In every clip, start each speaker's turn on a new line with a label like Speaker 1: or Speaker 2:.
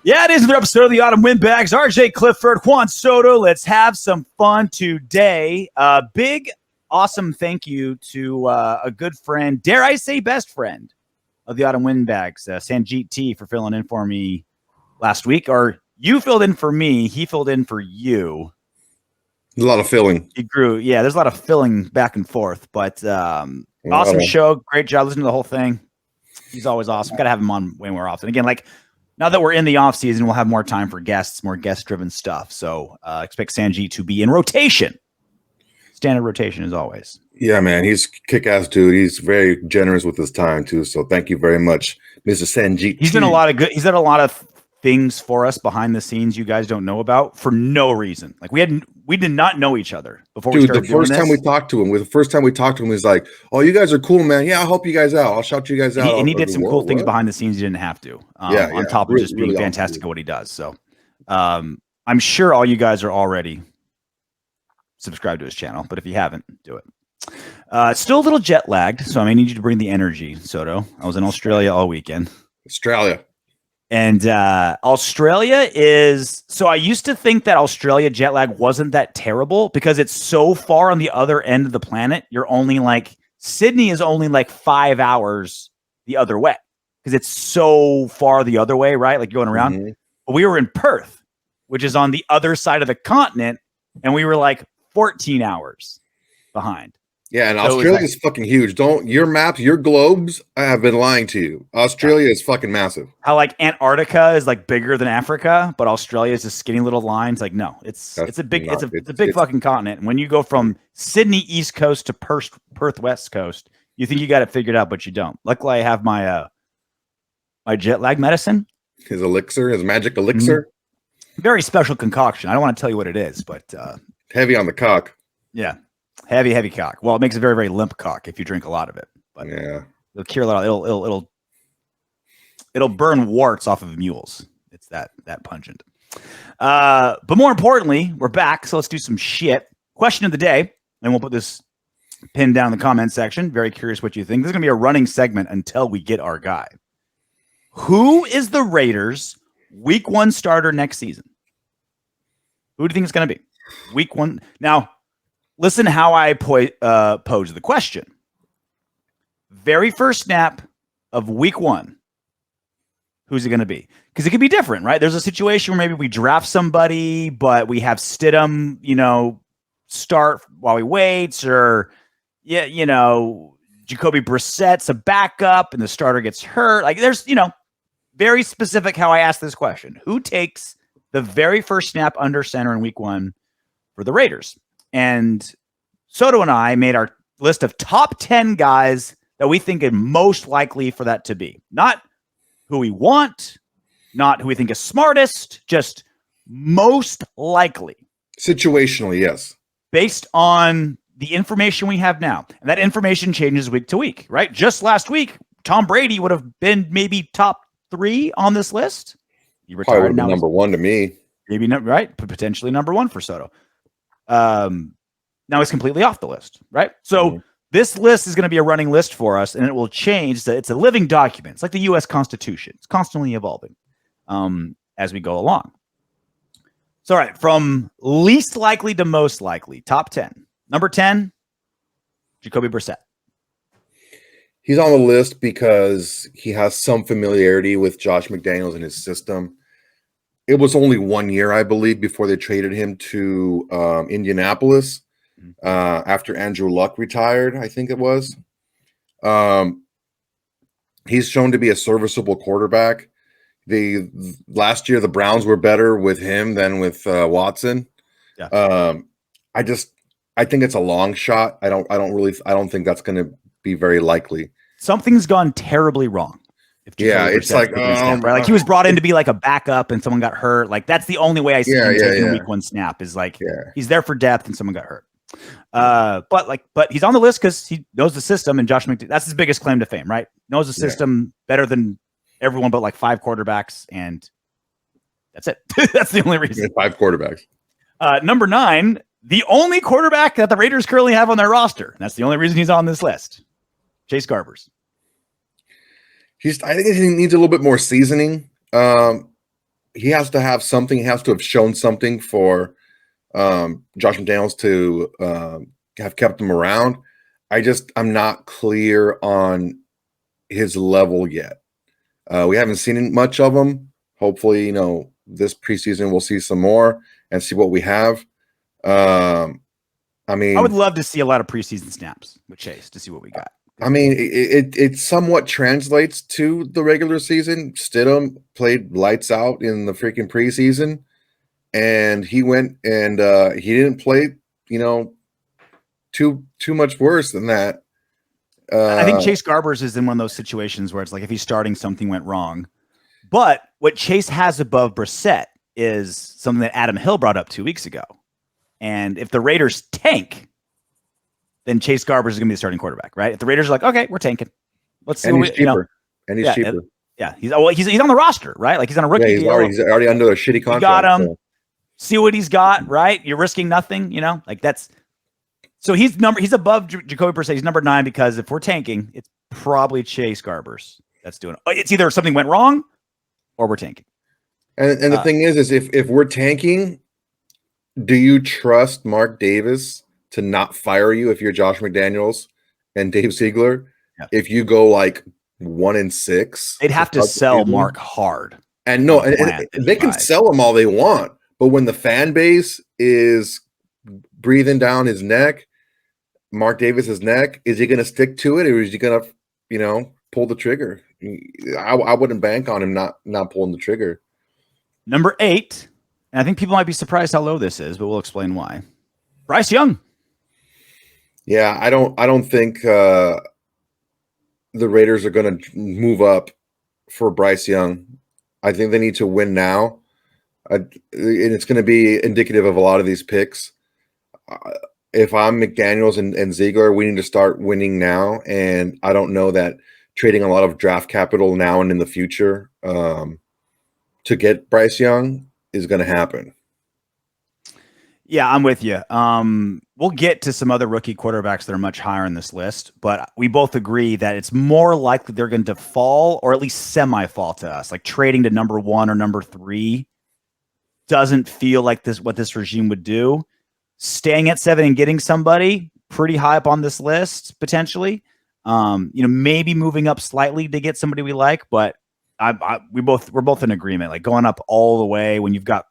Speaker 1: Yeah, it is another episode of the Autumn Windbags. RJ Clifford, Juan Soto. Let's have some fun today. Big, awesome thank you to a good friend, dare I say best friend of the Autumn Windbags, Sanjeet T, for filling in for me last week. Or you filled in for me. He filled in for you.
Speaker 2: There's a lot of filling.
Speaker 1: He grew. Yeah, there's a lot of filling back and forth. But awesome show. Great job listening to the whole thing. He's always awesome. Got to have him on way more often. Again, now that we're in the off season, we'll have more time for guests, more guest-driven stuff. So expect Sanjeet to be in rotation. Standard rotation as always.
Speaker 2: Yeah, man. He's kick-ass dude. He's very generous with his time, too. So thank you very much, Mr. Sanjeet.
Speaker 1: He's done a lot of good. He's done a lot of things for us behind the scenes you guys don't know about for no reason. We did not know each other before we started doing this.
Speaker 2: The first time we talked to him, he was like, "Oh, you guys are cool, man. Yeah, I'll help you guys out. I'll shout you guys out."
Speaker 1: And he did some cool things behind the scenes he didn't have to. On top of just being fantastic at what he does. So I'm sure all you guys are already subscribed to his channel, but if you haven't, do it. Still a little jet lagged, so I may need you to bring the energy, Soto. I was in Australia all weekend. And Australia is, so I used to think that Australia jet lag wasn't that terrible because it's so far on the other end of the planet. You're only Sydney is only 5 hours the other way because it's so far the other way, right? Like you're going around. Mm-hmm. But we were in Perth, which is on the other side of the continent, and we were 14 hours behind.
Speaker 2: Yeah, and Australia is fucking huge. Your maps, your globes, I have been lying to you. Australia is fucking massive.
Speaker 1: How Antarctica is bigger than Africa, but Australia is just skinny little lines. No, it's a big fucking continent. And when you go from Sydney East Coast to Perth West Coast, you think you got it figured out, but you don't. Luckily, I have my my jet lag medicine.
Speaker 2: His magic elixir.
Speaker 1: Mm-hmm. Very special concoction. I don't want to tell you what it is, but
Speaker 2: heavy on the cock.
Speaker 1: Yeah. Heavy cock. Well, it makes a very, very limp cock if you drink a lot of it. But
Speaker 2: yeah,
Speaker 1: it'll cure a lot. It'll burn warts off of mules. It's that pungent. But more importantly, we're back. So let's do some shit. Question of the day, and we'll put this pinned down in the comment section. Very curious what you think. This is gonna be a running segment until we get our guy. Who is the Raiders' Week 1 starter next season? Who do you think it's gonna be? Week 1 now. Listen how I pose the question. Very first snap of Week 1. Who's it going to be? Because it could be different, right? There's a situation where maybe we draft somebody, but we have Stidham, start while he waits, or Jacoby Brissett's a backup and the starter gets hurt. There's, very specific how I ask this question. Who takes the very first snap under center in Week 1 for the Raiders? And Soto and I made our list of top 10 guys that we think are most likely for that to be. Not who we want, not who we think is smartest, just most likely.
Speaker 2: Situationally, yes.
Speaker 1: Based on the information we have now. And that information changes week to week, right? Just last week, Tom Brady would have been maybe top 3 on this list. He retired.
Speaker 2: Now number 1 to me.
Speaker 1: Maybe not, right? Potentially number 1 for Soto. Now it's completely off the list, right? So this list is going to be a running list for us, and it will change. It's a living document. It's like the U.S. Constitution. It's constantly evolving as we go along. So, all right, from least likely to most likely, top 10. Number 10, Jacoby Brissett.
Speaker 2: He's on the list because he has some familiarity with Josh McDaniels and his system. It was only 1 year, I believe, before they traded him to Indianapolis after Andrew Luck retired, I think it was. He's shown to be a serviceable quarterback. Last year, the Browns were better with him than with Watson. Yeah. I think it's a long shot. I don't think that's going to be very likely.
Speaker 1: Something's gone terribly wrong.
Speaker 2: It's like
Speaker 1: right? He was brought in to be a backup and someone got hurt. That's the only way I see him taking a Week 1 snap is he's there for depth and someone got hurt. But he's on the list because he knows the system, and Josh McDaniels, that's his biggest claim to fame, right? Knows the system better than everyone but 5 quarterbacks, and that's it. That's the only reason.
Speaker 2: 5 quarterbacks.
Speaker 1: Number 9, the only quarterback that the Raiders currently have on their roster. That's the only reason he's on this list. Chase Garbers.
Speaker 2: I think he needs a little bit more seasoning. he has to have something. He has to have shown something for Josh McDaniels to have kept him around. I'm not clear on his level yet. We haven't seen much of him. Hopefully, this preseason we'll see some more and see what we have. I
Speaker 1: would love to see a lot of preseason snaps with Chase to see what we got.
Speaker 2: I mean, it somewhat translates to the regular season. Stidham played lights out in the freaking preseason, and he went and he didn't play, too much worse than that.
Speaker 1: I think Chase Garbers is in one of those situations where it's like if he's starting, something went wrong. But what Chase has above Brissett is something that Adam Hill brought up 2 weeks ago. And if the Raiders tank, then Chase Garbers is going to be the starting quarterback, right? If the Raiders are like, okay, we're tanking. Let's see.
Speaker 2: And he's cheaper. And he's cheaper.
Speaker 1: Yeah, he's on the roster, right? Like he's on a rookie
Speaker 2: deal. He's already under a shitty contract.
Speaker 1: You got him. So. See what he's got, right? You're risking nothing, like that's. So he's above Jacoby Brissett. He's number 9 because if we're tanking, it's probably Chase Garbers that's doing it. It's either something went wrong or we're tanking.
Speaker 2: And the thing is if we're tanking, do you trust Mark Davis to not fire you if you're Josh McDaniels and Dave Ziegler? Yeah. If you go like 1-6,
Speaker 1: they'd have to sell Mark hard.
Speaker 2: And they can sell him all they want, but when the fan base is breathing down his neck, Mark Davis's neck, is he going to stick to it, or is he going to, pull the trigger? I wouldn't bank on him not pulling the trigger.
Speaker 1: Number 8, and I think people might be surprised how low this is, but we'll explain why. Bryce Young.
Speaker 2: Yeah, I don't think the Raiders are going to move up for Bryce Young. I think they need to win now, and it's going to be indicative of a lot of these picks. If I'm McDaniels and Ziegler, we need to start winning now, and I don't know that trading a lot of draft capital now and in the future to get Bryce Young is going to happen.
Speaker 1: Yeah, I'm with you. We'll get to some other rookie quarterbacks that are much higher in this list, but we both agree that it's more likely they're going to fall or at least semi-fall to us. Like trading to number 1 or number 3 doesn't feel like what this regime would do. Staying at 7 and getting somebody pretty high up on this list, potentially. Maybe moving up slightly to get somebody we like, but we're both in agreement. Like going up all the way when you've got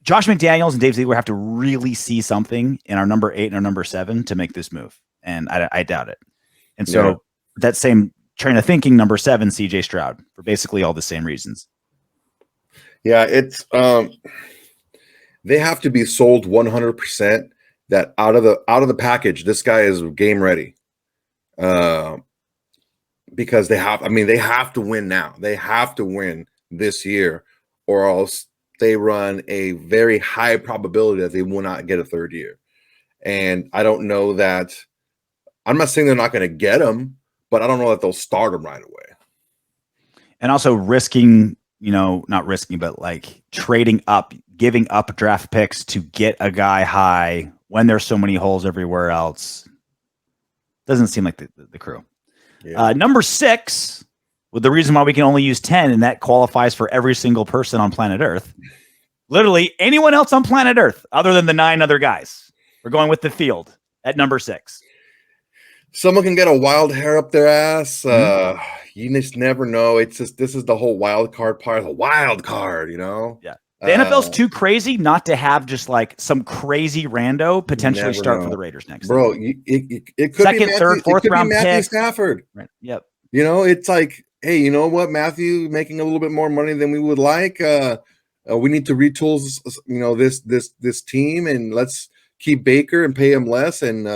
Speaker 1: Josh McDaniels and Dave Ziegler have to really see something in our number 8 and our number 7 to make this move, and I doubt it. And so that same train of thinking, number 7, CJ Stroud, for basically all the same reasons.
Speaker 2: Yeah, it's they have to be sold 100% that out of the package, this guy is game ready. Because they have to win now. They have to win this year, or else they run a very high probability that they will not get a third year. And I don't know that. I'm not saying they're not going to get him, but I don't know that they'll start him right away.
Speaker 1: And also risking, not risking, but like trading up, giving up draft picks to get a guy high when there's so many holes everywhere else doesn't seem like the crew. Yeah. Number 6, with the reason why we can only use 10, and that qualifies for every single person on planet Earth. Literally anyone else on planet Earth other than the 9 other guys. We're going with the field at number 6.
Speaker 2: Someone can get a wild hair up their ass. You just never know. This is the whole wild card part. The wild card,
Speaker 1: Yeah. The NFL's too crazy not to have just like some crazy rando potentially start for the Raiders next.
Speaker 2: Bro, it could
Speaker 1: second,
Speaker 2: be
Speaker 1: third, fourth round
Speaker 2: Matthew
Speaker 1: pick.
Speaker 2: Stafford.
Speaker 1: Right. Yep.
Speaker 2: It's like, hey, you know what, Matthew making a little bit more money than we would like. We need to retool, this team, and let's keep Baker and pay him less, and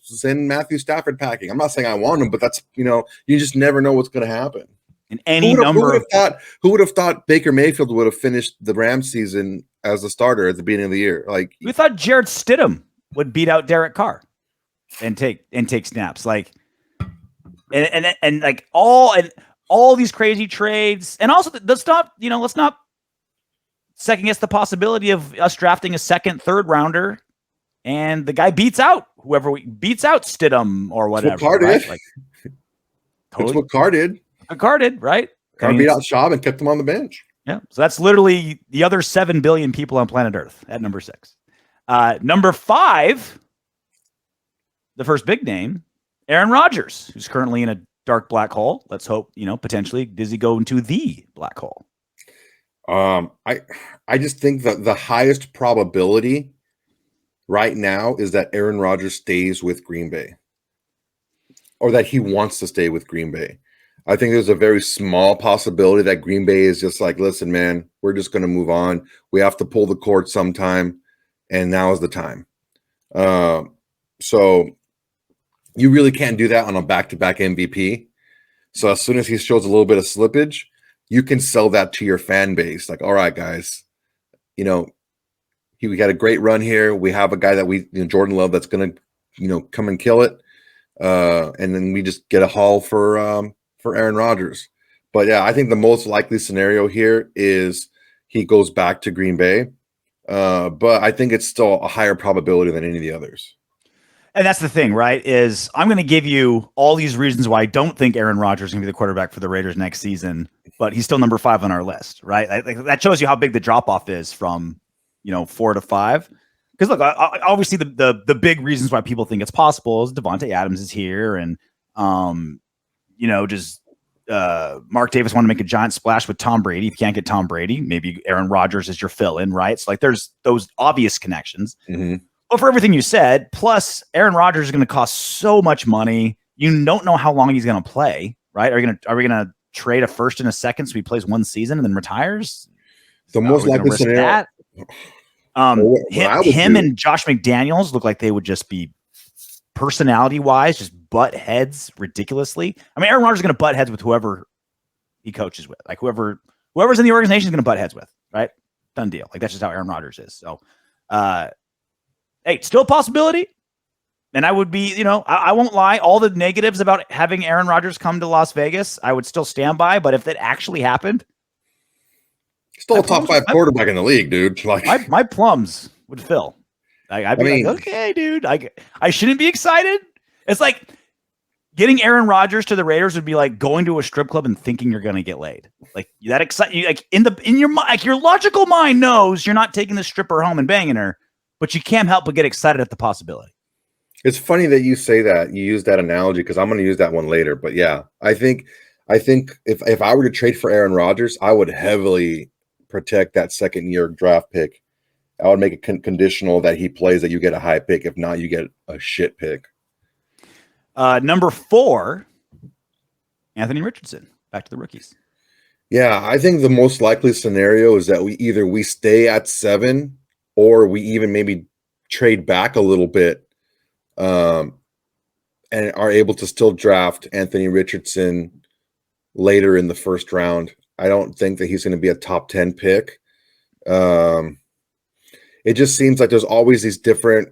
Speaker 2: send Matthew Stafford packing. I'm not saying I want him, but that's you just never know what's going to happen.
Speaker 1: In any
Speaker 2: who would have thought Baker Mayfield would have finished the Rams season as a starter at the beginning of the year? Like
Speaker 1: we thought Jarrett Stidham would beat out Derek Carr and take snaps. Like and like all these crazy trades, and also let's not second guess the possibility of us drafting a second, third rounder, and the guy beats out Stidham or whatever.
Speaker 2: That's what Carr did.
Speaker 1: Right? Like,
Speaker 2: totally. That's what Carr did.
Speaker 1: Carr did, right?
Speaker 2: Carr beat out Schaub and kept him on the bench.
Speaker 1: Yeah. So that's literally the other 7 billion people on planet Earth at number 6. Number 5, the first big name, Aaron Rodgers, who's currently in a dark black hole. Let's hope, potentially does he go into the black hole?
Speaker 2: I just think that the highest probability right now is that Aaron Rodgers stays with Green Bay, or that he wants to stay with Green Bay. I think there's a very small possibility that Green Bay is just like, listen, man, we're just going to move on. We have to pull the cord sometime, and now is the time. So you really can't do that on a back-to-back MVP. So as soon as he shows a little bit of slippage, you can sell that to your fan base. Like, all right, guys, we got a great run here. We have a guy that Jordan Love, that's going to, come and kill it. And then we just get a haul for Aaron Rodgers. But yeah, I think the most likely scenario here is he goes back to Green Bay. But I think it's still a higher probability than any of the others.
Speaker 1: And that's the thing, right? Is I'm going to give you all these reasons why I don't think Aaron Rodgers is going to be the quarterback for the Raiders next season, but he's still number 5 on our list, right? That shows you how big the drop off is from 4 to 5. Because look, obviously the big reasons why people think it's possible is Devontae Adams is here, and Mark Davis want to make a giant splash with Tom Brady. If you can't get Tom Brady, maybe Aaron Rodgers is your fill-in, right? So there's those obvious connections.
Speaker 2: Mm-hmm.
Speaker 1: But for everything you said, plus Aaron Rodgers is going to cost so much money. You don't know how long he's going to play, right? Are we gonna trade a first and a second so he plays one season and then retires?
Speaker 2: The most likely scenario.
Speaker 1: Him and Josh McDaniels look like they would just be personality-wise just butt heads ridiculously. I mean, Aaron Rodgers is going to butt heads with whoever he coaches with, like whoever's in the organization is going to butt heads with, right? Done deal. Like that's just how Aaron Rodgers is. So, hey, still a possibility. And I would be, I won't lie. All the negatives about having Aaron Rodgers come to Las Vegas, I would still stand by. But if that actually happened,
Speaker 2: still a top 5 quarterback in the league, dude. Like
Speaker 1: my plums would fill. I'd be like, okay, dude. I shouldn't be excited. It's like getting Aaron Rodgers to the Raiders would be like going to a strip club and thinking you're going to get laid. Like that excite you. Like in your mind, like your logical mind knows you're not taking the stripper home and banging her, but you can't help but get excited at the possibility.
Speaker 2: It's funny that you say that. You use that analogy because I'm going to use that one later. But yeah, I think if I were to trade for Aaron Rodgers, I would heavily protect that second-year draft pick. I would make it conditional that he plays, that you get a high pick. If not, you get a shit pick.
Speaker 1: Number 4, Anthony Richardson. Back to the rookies.
Speaker 2: Yeah, I think the most likely scenario is that we stay at 7, or we even maybe trade back a little bit, and are able to still draft Anthony Richardson later in the first round. I don't think that he's going to be a top 10 pick. It just seems like there's always these different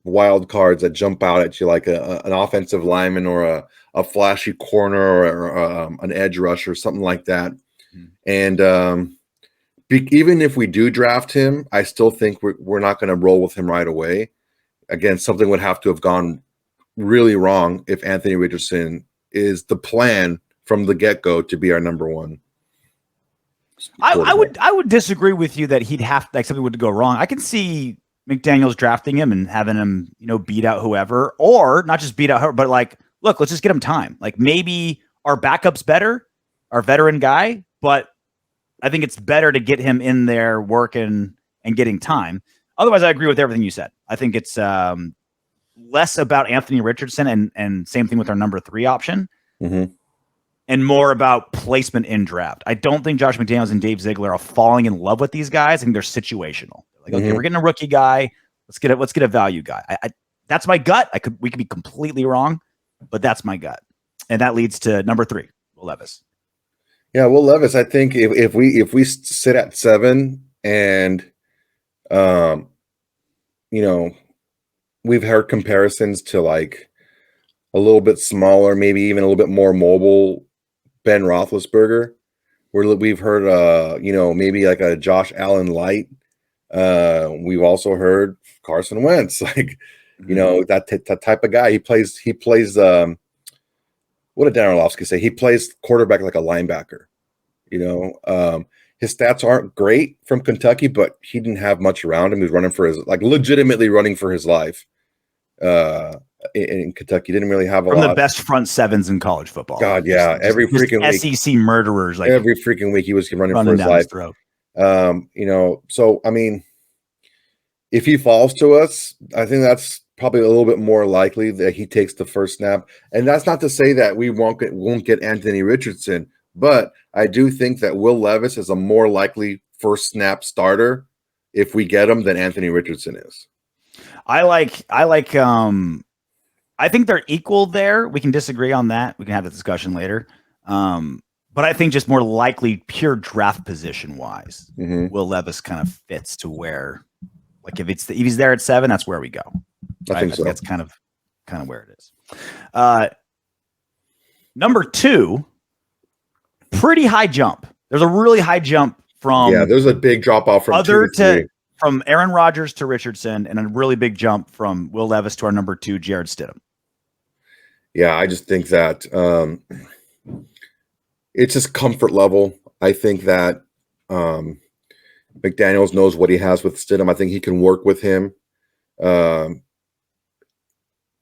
Speaker 2: wild cards that jump out at you, like an offensive lineman or a flashy corner or an edge rusher, something like that. Mm-hmm. And even if we do draft him, I still think we're not going to roll with him right away. Again, something would have to have gone really wrong if Anthony Richardson is the plan from the get-go to be our number 1.
Speaker 1: I would disagree with you that he'd have something would go wrong. I can see McDaniels drafting him and having him, beat out whoever, or not just beat out whoever, but like, look, let's just get him time. Like maybe our backup's better, our veteran guy, but I think it's better to get him in there working and getting time. Otherwise, I agree with everything you said. I think it's less about Anthony Richardson and same thing with our number 3 option.
Speaker 2: Mm-hmm.
Speaker 1: And more about placement in draft. I don't think Josh McDaniels and Dave Ziegler are falling in love with these guys. I think they're situational. Like, okay, we're getting a rookie guy. Let's get a value guy. That's my gut. We could be completely wrong, but that's my gut. And that leads to number 3, Will Levis.
Speaker 2: Yeah, Will Levis. I think if we sit at 7 and we've heard comparisons to like a little bit smaller, maybe even a little bit more mobile Ben Roethlisberger, where we've heard, maybe like a Josh Allen light. We've also heard Carson Wentz, like, that type of guy. He plays. What did Dan Orlovsky say? He plays quarterback like a linebacker. His stats aren't great from Kentucky, but he didn't have much around him. He was running for his, legitimately running for his life. In Kentucky, didn't really have a lot.
Speaker 1: From the best front sevens in college football.
Speaker 2: God, yeah, every freaking week,
Speaker 1: SEC murderers.
Speaker 2: Every freaking week, he was running for his life. So I mean, if he falls to us, I think that's probably a little bit more likely that he takes the first snap. And that's not to say that we won't get Anthony Richardson, but I do think that Will Levis is a more likely first snap starter if we get him than Anthony Richardson is.
Speaker 1: I think they're equal there. We can disagree on that. We can have the discussion later. But I think just more likely pure draft position wise, Will Levis kind of fits to where, like if he's there at 7, that's where we go. Right?
Speaker 2: I think so.
Speaker 1: That's kind of where it is. Number 2, pretty high jump. There's a really high jump from
Speaker 2: there's a big drop off from
Speaker 1: from Aaron Rodgers to Richardson, and a really big jump from Will Levis to our number 2, Jarrett Stidham.
Speaker 2: Yeah, I just think that it's just comfort level. I think that McDaniels knows what he has with Stidham. I think he can work with him. And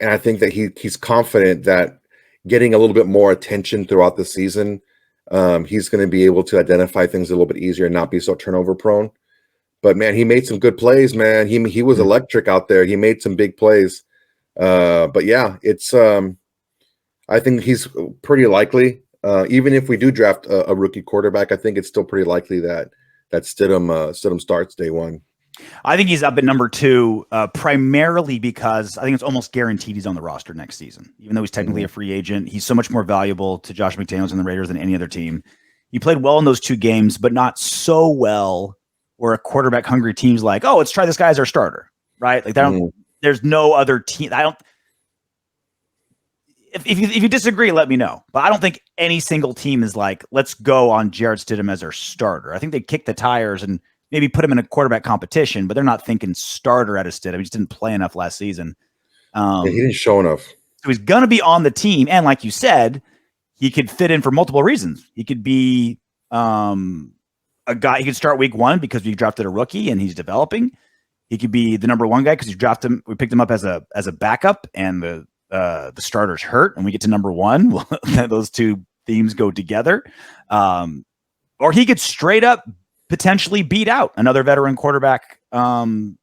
Speaker 2: I think that he's confident that getting a little bit more attention throughout the season, he's going to be able to identify things a little bit easier and not be so turnover prone. But man, he made some good plays, man. He was electric out there. He made some big plays. But yeah, it's I think he's pretty likely. Even if we do draft a rookie quarterback, I think it's still pretty likely that Stidham starts day one.
Speaker 1: I think he's up at number 2, primarily because I think it's almost guaranteed he's on the roster next season. Even though he's technically a free agent, he's so much more valuable to Josh McDaniels and the Raiders than any other team. He played well in those 2 games, but not so well where a quarterback hungry team's like, oh, let's try this guy as our starter, right? Like there's no other team. If you disagree, let me know. But I don't think any single team is like, let's go on Jarrett Stidham as our starter. I think they kick the tires and maybe put him in a quarterback competition, but they're not thinking starter out of Stidham. He just didn't play enough last season.
Speaker 2: He didn't show enough.
Speaker 1: So he's going to be on the team. And like you said, he could fit in for multiple reasons. He could be a guy. He could start week 1 because we drafted a rookie and he's developing. He could be the number 1 guy because we picked him up as a backup, and the starter's hurt and we get to number 1. Those 2 themes go together. Or he could straight up potentially beat out another veteran quarterback on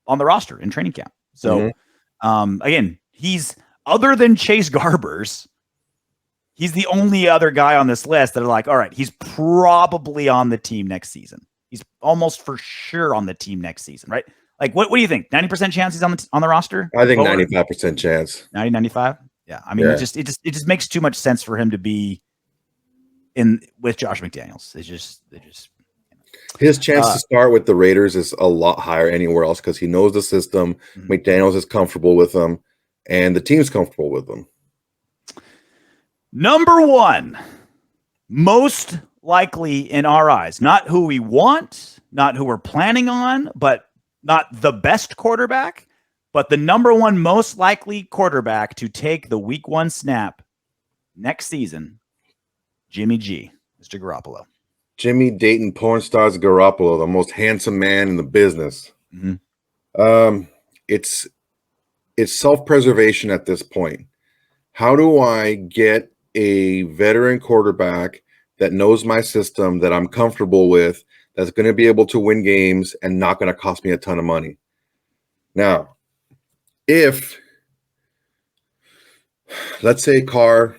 Speaker 1: the roster in training camp. So again, he's, other than Chase Garbers, he's the only other guy on this list that are like, all right, he's probably on the team next season. He's almost for sure on the team next season, right? Like, what do you think? 90% chance he's on the roster?
Speaker 2: I think 95% chance.
Speaker 1: 95? Yeah. I mean, it just makes too much sense for him to be in with Josh McDaniels.
Speaker 2: His chance to start with the Raiders is a lot higher anywhere else because he knows the system. McDaniels is comfortable with him, and the team's comfortable with him.
Speaker 1: Number 1, most likely in our eyes, not who we want, not who we're planning on, but not the best quarterback, but the number 1 most likely quarterback to take the week 1 snap next season, Jimmy G, Mr. Garoppolo.
Speaker 2: Jimmy Dayton porn stars Garoppolo, the most handsome man in the business. It's self-preservation at this point. How do I get a veteran quarterback that knows my system, that I'm comfortable with, that's going to be able to win games and not going to cost me a ton of money? Now, if, let's say, Carr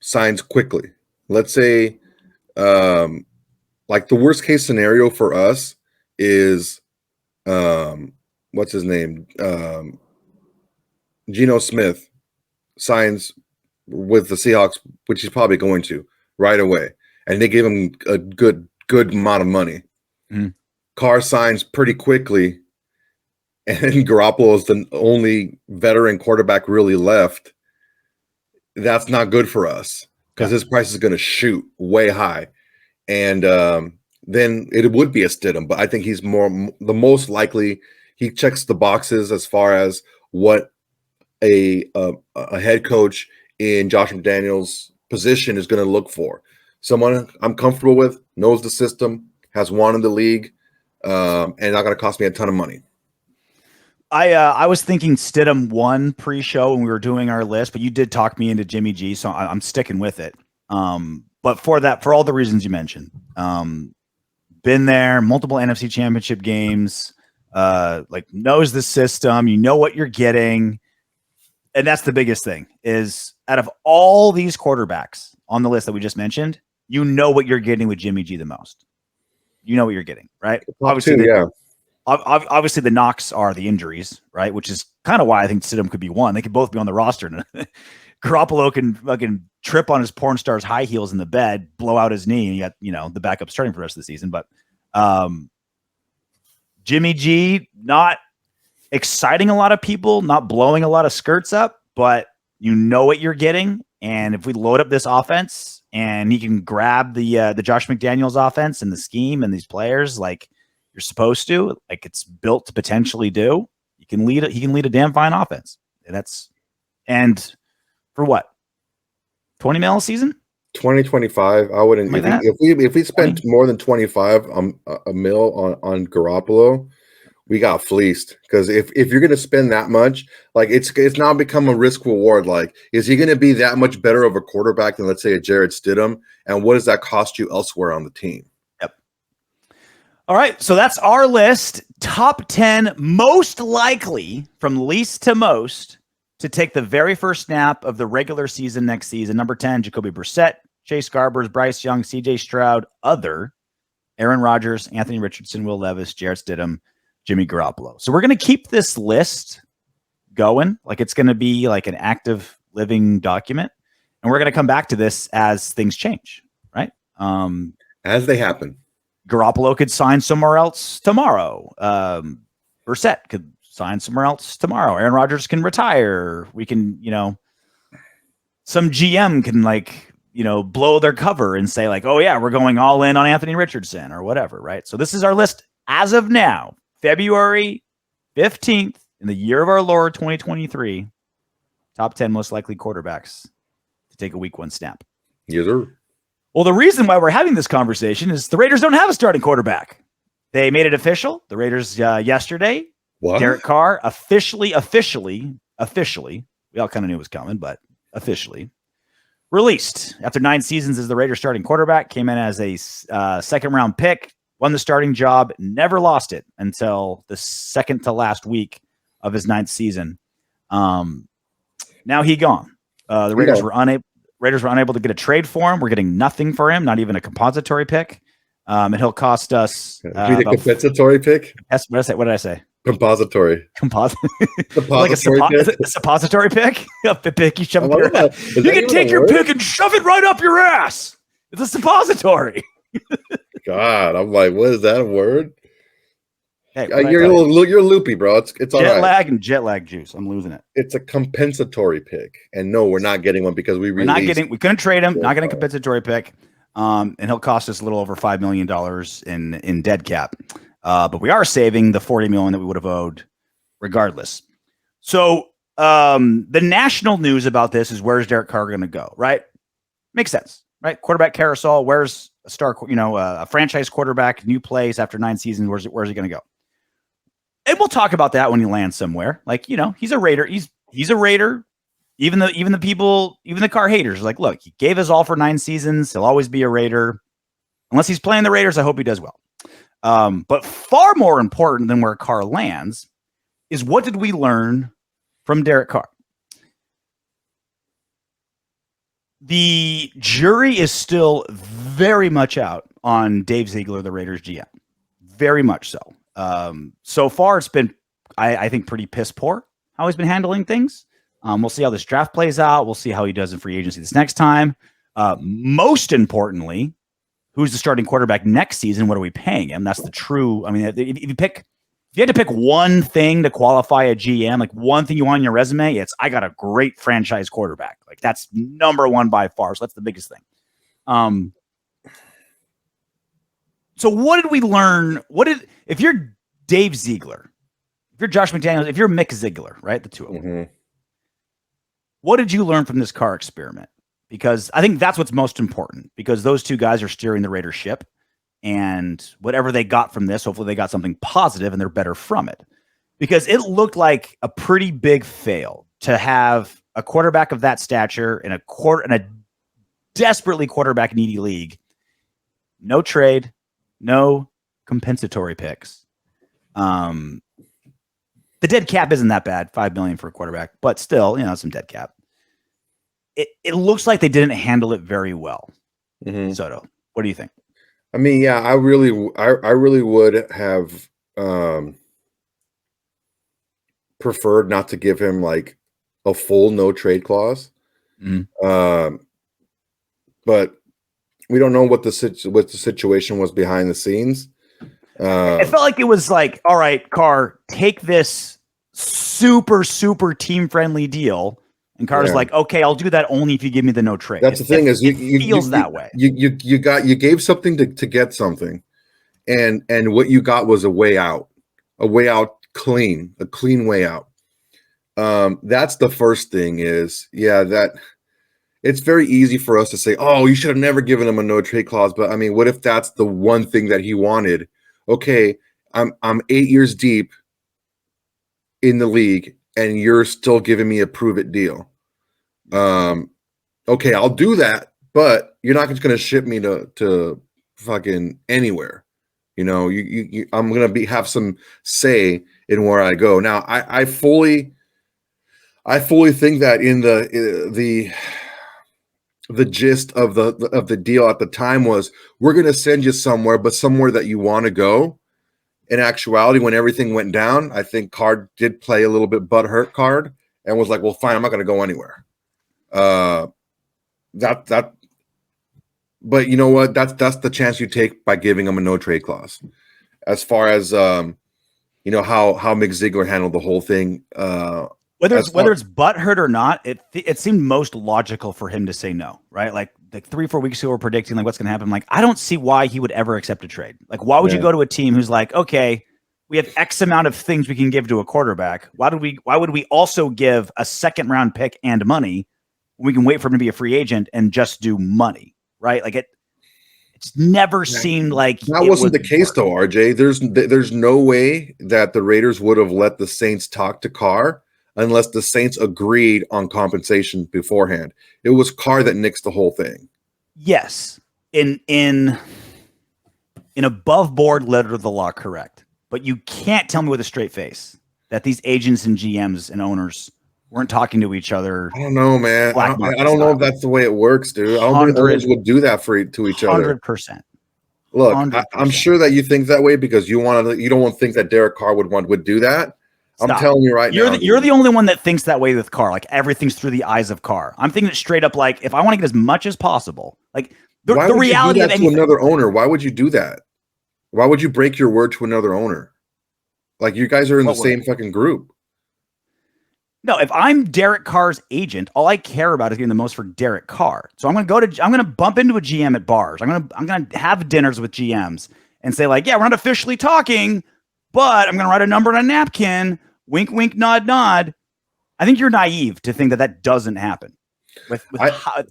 Speaker 2: signs quickly, let's say, like the worst case scenario for us is, what's his name? Geno Smith signs with the Seahawks, which he's probably going to right away, and they give him a good amount of money. Carr signs pretty quickly, and Garoppolo is the only veteran quarterback really left. That's not good for us because his price is going to shoot way high, and then it would be a Stidham. But I think he's the most likely. He checks the boxes as far as what a head coach in Josh McDaniels' position is going to look for. someone I'm comfortable with, knows the system, has won in the league, and not going to cost me a ton of money.
Speaker 1: I was thinking Stidham 1 pre-show when we were doing our list, but you did talk me into Jimmy G, so I'm sticking with it. But for all the reasons you mentioned, been there, multiple NFC Championship games, like knows the system, you know what you're getting. And that's the biggest thing is out of all these quarterbacks on the list that we just mentioned, you know what you're getting with Jimmy G the most. You know what you're getting, right? Obviously, obviously the knocks are the injuries, right? Which is kind of why I think Stidham could be one. They could both be on the roster. Garoppolo can fucking trip on his porn star's high heels in the bed, blow out his knee, and you got, the backup starting for the rest of the season. But Jimmy G, not exciting a lot of people, not blowing a lot of skirts up, but you know what you're getting. And if we load up this offense and he can grab the Josh McDaniels offense and the scheme and these players like you're supposed to, like it's built to potentially do, he can lead a damn fine offense. And for what? 20 mil a season?
Speaker 2: 2025. I wouldn't if we spent 20? More than 25 a mil on Garoppolo, we got fleeced. Because if you're gonna spend that much, like it's now become a risk reward. Like, is he gonna be that much better of a quarterback than let's say a Jarrett Stidham? And what does that cost you elsewhere on the team?
Speaker 1: Yep. All right, so that's our list. Top 10 most likely from least to most to take the very first snap of the regular season next season. Number 10, Jacoby Brissett, Chase Garbers, Bryce Young, CJ Stroud, Aaron Rodgers, Anthony Richardson, Will Levis, Jarrett Stidham, Jimmy Garoppolo. So we're going to keep this list going. Like it's going to be like an active living document. And we're going to come back to this as things change, right?
Speaker 2: As they happen.
Speaker 1: Garoppolo could sign somewhere else tomorrow. Brissett could sign somewhere else tomorrow. Aaron Rodgers can retire. We can, some GM can blow their cover and say like, oh yeah, we're going all in on Anthony Richardson or whatever. Right. So this is our list as of now, February 15th in the year of our Lord, 2023, top 10 most likely quarterbacks to take a week 1 snap.
Speaker 2: Yes, sir.
Speaker 1: Well, the reason why we're having this conversation is the Raiders don't have a starting quarterback. They made it official. The Raiders yesterday.
Speaker 2: What?
Speaker 1: Derek Carr officially, we all kind of knew it was coming, but officially released after 9 seasons as the Raiders starting quarterback, came in as a second round pick, won the starting job, never lost it until the second to last week of his 9th season. Now he gone. The Raiders were unable to get a trade for him. We're getting nothing for him, not even a compensatory pick. And he'll cost us
Speaker 2: a compensatory pick.
Speaker 1: What did I say?
Speaker 2: Compository.
Speaker 1: Like a suppository pick? A pick you shove up your ass. You can take your pick and shove it right up your ass. It's a suppository.
Speaker 2: God, I'm like, what is that a word?
Speaker 1: Hey,
Speaker 2: you're loopy, bro. It's all right.
Speaker 1: Jet lag juice. I'm losing it.
Speaker 2: It's a compensatory pick. And no, we're not getting one because we
Speaker 1: couldn't trade him, not getting a compensatory pick. And he'll cost us a little over $5 million in dead cap. But we are saving the $40 million that we would have owed regardless. So the national news about this is where's Derek Carr going to go, right? Makes sense, right? Quarterback carousel, where's a star, a franchise quarterback, new place after 9 seasons, where's he going to go? And we'll talk about that when he lands somewhere. Like, he's a Raider. He's a Raider. Even the Carr haters are like, look, he gave his all for 9 seasons. He'll always be a Raider. Unless he's playing the Raiders, I hope he does well. But far more important than where Carr lands is what did we learn from Derek Carr? The jury is still very much out on Dave Ziegler, the Raiders GM. Very much so. So far, it's been, I think, pretty piss poor how he's been handling things. We'll see how this draft plays out. We'll see how he does in free agency this next time. Most importantly, who's the starting quarterback next season? What are we paying him? That's the true. I mean, if you had to pick one thing to qualify a GM, like one thing you want on your resume, it's I got a great franchise quarterback. Like that's number one by far. So that's the biggest thing. So what did we learn? If you're Dave Ziegler, if you're Josh McDaniels, if you're Mick Ziegler, right? The two of them.
Speaker 2: Mm-hmm.
Speaker 1: What did you learn from this Carr experiment? because I think that's what's most important, because those two guys are steering the Raiders ship, and whatever they got from this, hopefully they got something positive and they're better from it, because it looked like a pretty big fail to have a quarterback of that stature in a desperately quarterback needy league. No trade, no compensatory picks. The dead cap isn't that bad, $5 million for a quarterback, but still, some dead cap. It looks like they didn't handle it very well. Soto, what do you think?
Speaker 2: I mean, yeah, I really would have preferred not to give him like a full no trade clause. But we don't know what the situation was behind the scenes.
Speaker 1: It felt like it was like, all right, Carr, take this super team friendly deal. And Carr's like, okay, I'll do that only if you give me the no trade.
Speaker 2: That's the thing, is
Speaker 1: it feels that way.
Speaker 2: You gave something to get something, and what you got was a way out clean, a clean way out. That's the first thing. Is that it's very easy for us to say, oh, you should have never given him a no trade clause. But I mean, what if that's the one thing that he wanted? Okay, I'm 8 years deep in the league, and you're still giving me a prove it deal. Okay, I'll do that, but you're not just going to ship me to fucking anywhere. I'm going to have some say in where I go. Now, I fully think that in the gist of the deal at the time was, we're going to send you somewhere, but somewhere that you want to go. In actuality, when everything went down, I think Carr did play a little bit butthurt card and was like, well, fine, I'm not going to go anywhere. But you know what? That's the chance you take by giving him a no trade clause. As far as how Mick Ziegler handled the whole thing,
Speaker 1: whether it's butthurt or not, it seemed most logical for him to say no, right? Like 3-4 weeks ago, we're predicting like what's going to happen. Like, I don't see why he would ever accept a trade. Like, why would you go to a team who's like, okay, we have X amount of things we can give to a quarterback. Why would we also give a second round pick and money when we can wait for him to be a free agent and just do money, right? Like it's never seemed like
Speaker 2: that wasn't the case though, RJ. There's no way that the Raiders would have let the Saints talk to Carr unless the Saints agreed on compensation beforehand. It was Carr that nixed the whole thing.
Speaker 1: Yes. In above board letter of the law, correct. But you can't tell me with a straight face that these agents and GMs and owners weren't talking to each other.
Speaker 2: I don't know, man. I don't know if that's the way it works, dude. I don't think owners would do that to each other.
Speaker 1: 100%.
Speaker 2: Look, 100%. I'm sure that you think that way because you don't want to think that Derek Carr would do that. Stop. I'm telling you right now.
Speaker 1: You're the only one that thinks that way with Carr. Like, everything's through the eyes of Carr. I'm thinking it straight up like, if I want to get as much as possible, like the reality of anything.
Speaker 2: To another owner, why would you do that? Why would you break your word to another owner? Like, you guys are in the same fucking group.
Speaker 1: No, if I'm Derek Carr's agent, all I care about is getting the most for Derek Carr. So I'm going to bump into a GM at bars. I'm going to have dinners with GMs and say like, yeah, we're not officially talking, but I'm going to write a number on a napkin. Wink, wink, nod, nod. I think you're naive to think that doesn't happen with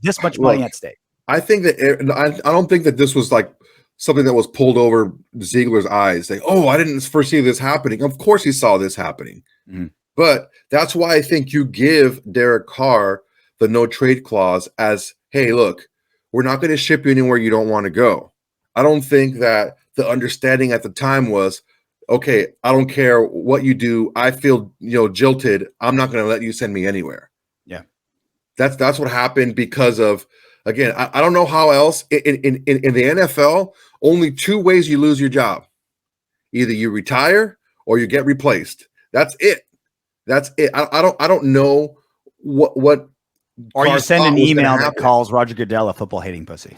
Speaker 1: this much money at stake.
Speaker 2: I think that I don't think that this was like something that was pulled over Ziegler's eyes. Like, oh, I didn't foresee this happening. Of course he saw this happening. Mm-hmm. But that's why I think you give Derek Carr the no trade clause as, hey, look, we're not going to ship you anywhere you don't want to go. I don't think that the understanding at the time was, okay, I don't care what you do. I feel, jilted. I'm not going to let you send me anywhere.
Speaker 1: Yeah.
Speaker 2: That's what happened because of, again, I don't know how else. In the NFL, only two ways you lose your job. Either you retire or you get replaced. That's it. I don't know what.
Speaker 1: Or you send an email that calls Roger Goodell a football hating pussy.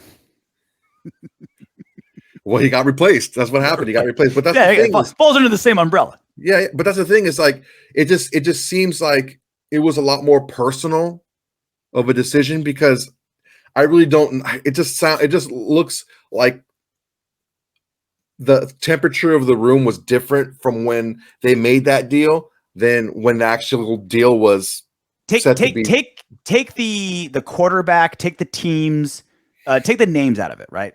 Speaker 2: Well, he got replaced. That's what happened. He got replaced. But that's the thing.
Speaker 1: It falls under the same umbrella.
Speaker 2: Yeah, but that's the thing. Is like it just seems like it was a lot more personal of a decision because I really don't. It just looks like the temperature of the room was different from when they made that deal than when the actual deal was
Speaker 1: take the quarterback, take the teams, take the names out of it, right?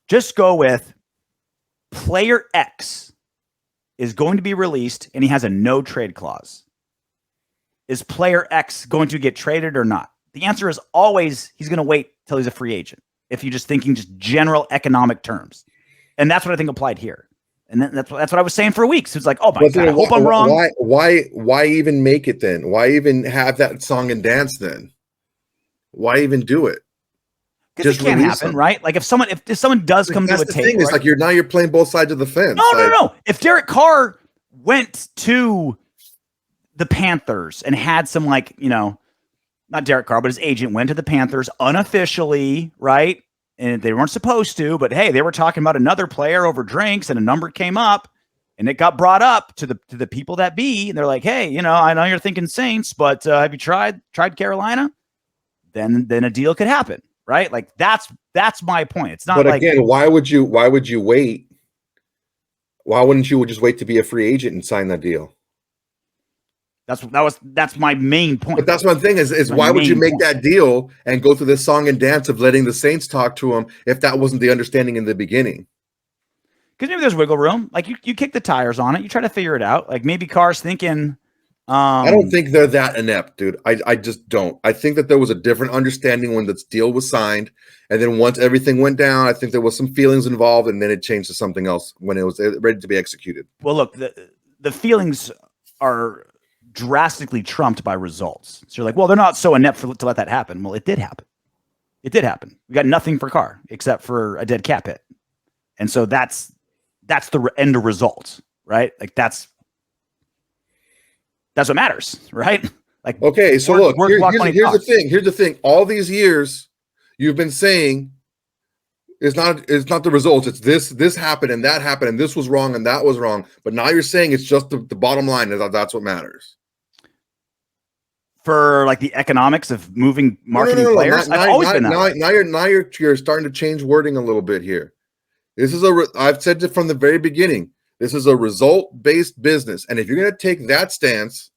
Speaker 1: Just go with player X is going to be released and he has a no trade clause. Is player X going to get traded or not? The answer is always he's going to wait till he's a free agent. If you're just thinking just general economic terms. And that's what I think applied here. And that's what I was saying for weeks. It's like, oh my God, I hope I'm wrong.
Speaker 2: Why even make it then? Why even have that song and dance then? Why even do it?
Speaker 1: Because it can't happen, right? Like if someone does come to a table,
Speaker 2: thing is like you're playing both sides of the fence.
Speaker 1: No. If Derek Carr went to the Panthers and had some not Derek Carr, but his agent went to the Panthers unofficially, right? And they weren't supposed to, but hey, they were talking about another player over drinks and a number came up and it got brought up to the people that be. And they're like, hey, I know you're thinking Saints, but have you tried Carolina? Then a deal could happen, right? Like that's my point. It's not
Speaker 2: but again, why would you wait? Why wouldn't you just wait to be a free agent and sign that deal?
Speaker 1: That's my main point.
Speaker 2: But that's one thing is why would you make that deal and go through this song and dance of letting the Saints talk to him if that wasn't the understanding in the beginning?
Speaker 1: Because maybe there's wiggle room. Like you kick the tires on it. You try to figure it out. Like maybe Carr's thinking.
Speaker 2: I don't think they're that inept, dude. I just don't. I think that there was a different understanding when this deal was signed. And then once everything went down, I think there was some feelings involved and then it changed to something else when it was ready to be executed.
Speaker 1: Well, look, the feelings are drastically trumped by results. So you're like, well, they're not so inept to let that happen. Well, it did happen. It did happen. We got nothing for Carr except for a dead cap hit. And so that's the end of results, right? Like that's what matters, right? Like,
Speaker 2: okay, so look, here's the thing. All these years you've been saying it's not the results. It's this happened and that happened and this was wrong and that was wrong. But now you're saying it's just the bottom line that's what matters.
Speaker 1: For like the economics of moving marketing players, I've always been that way.
Speaker 2: Now you're starting to change wording a little bit here. This is I've said it from the very beginning. This is a result-based business, and if you're going to take that stance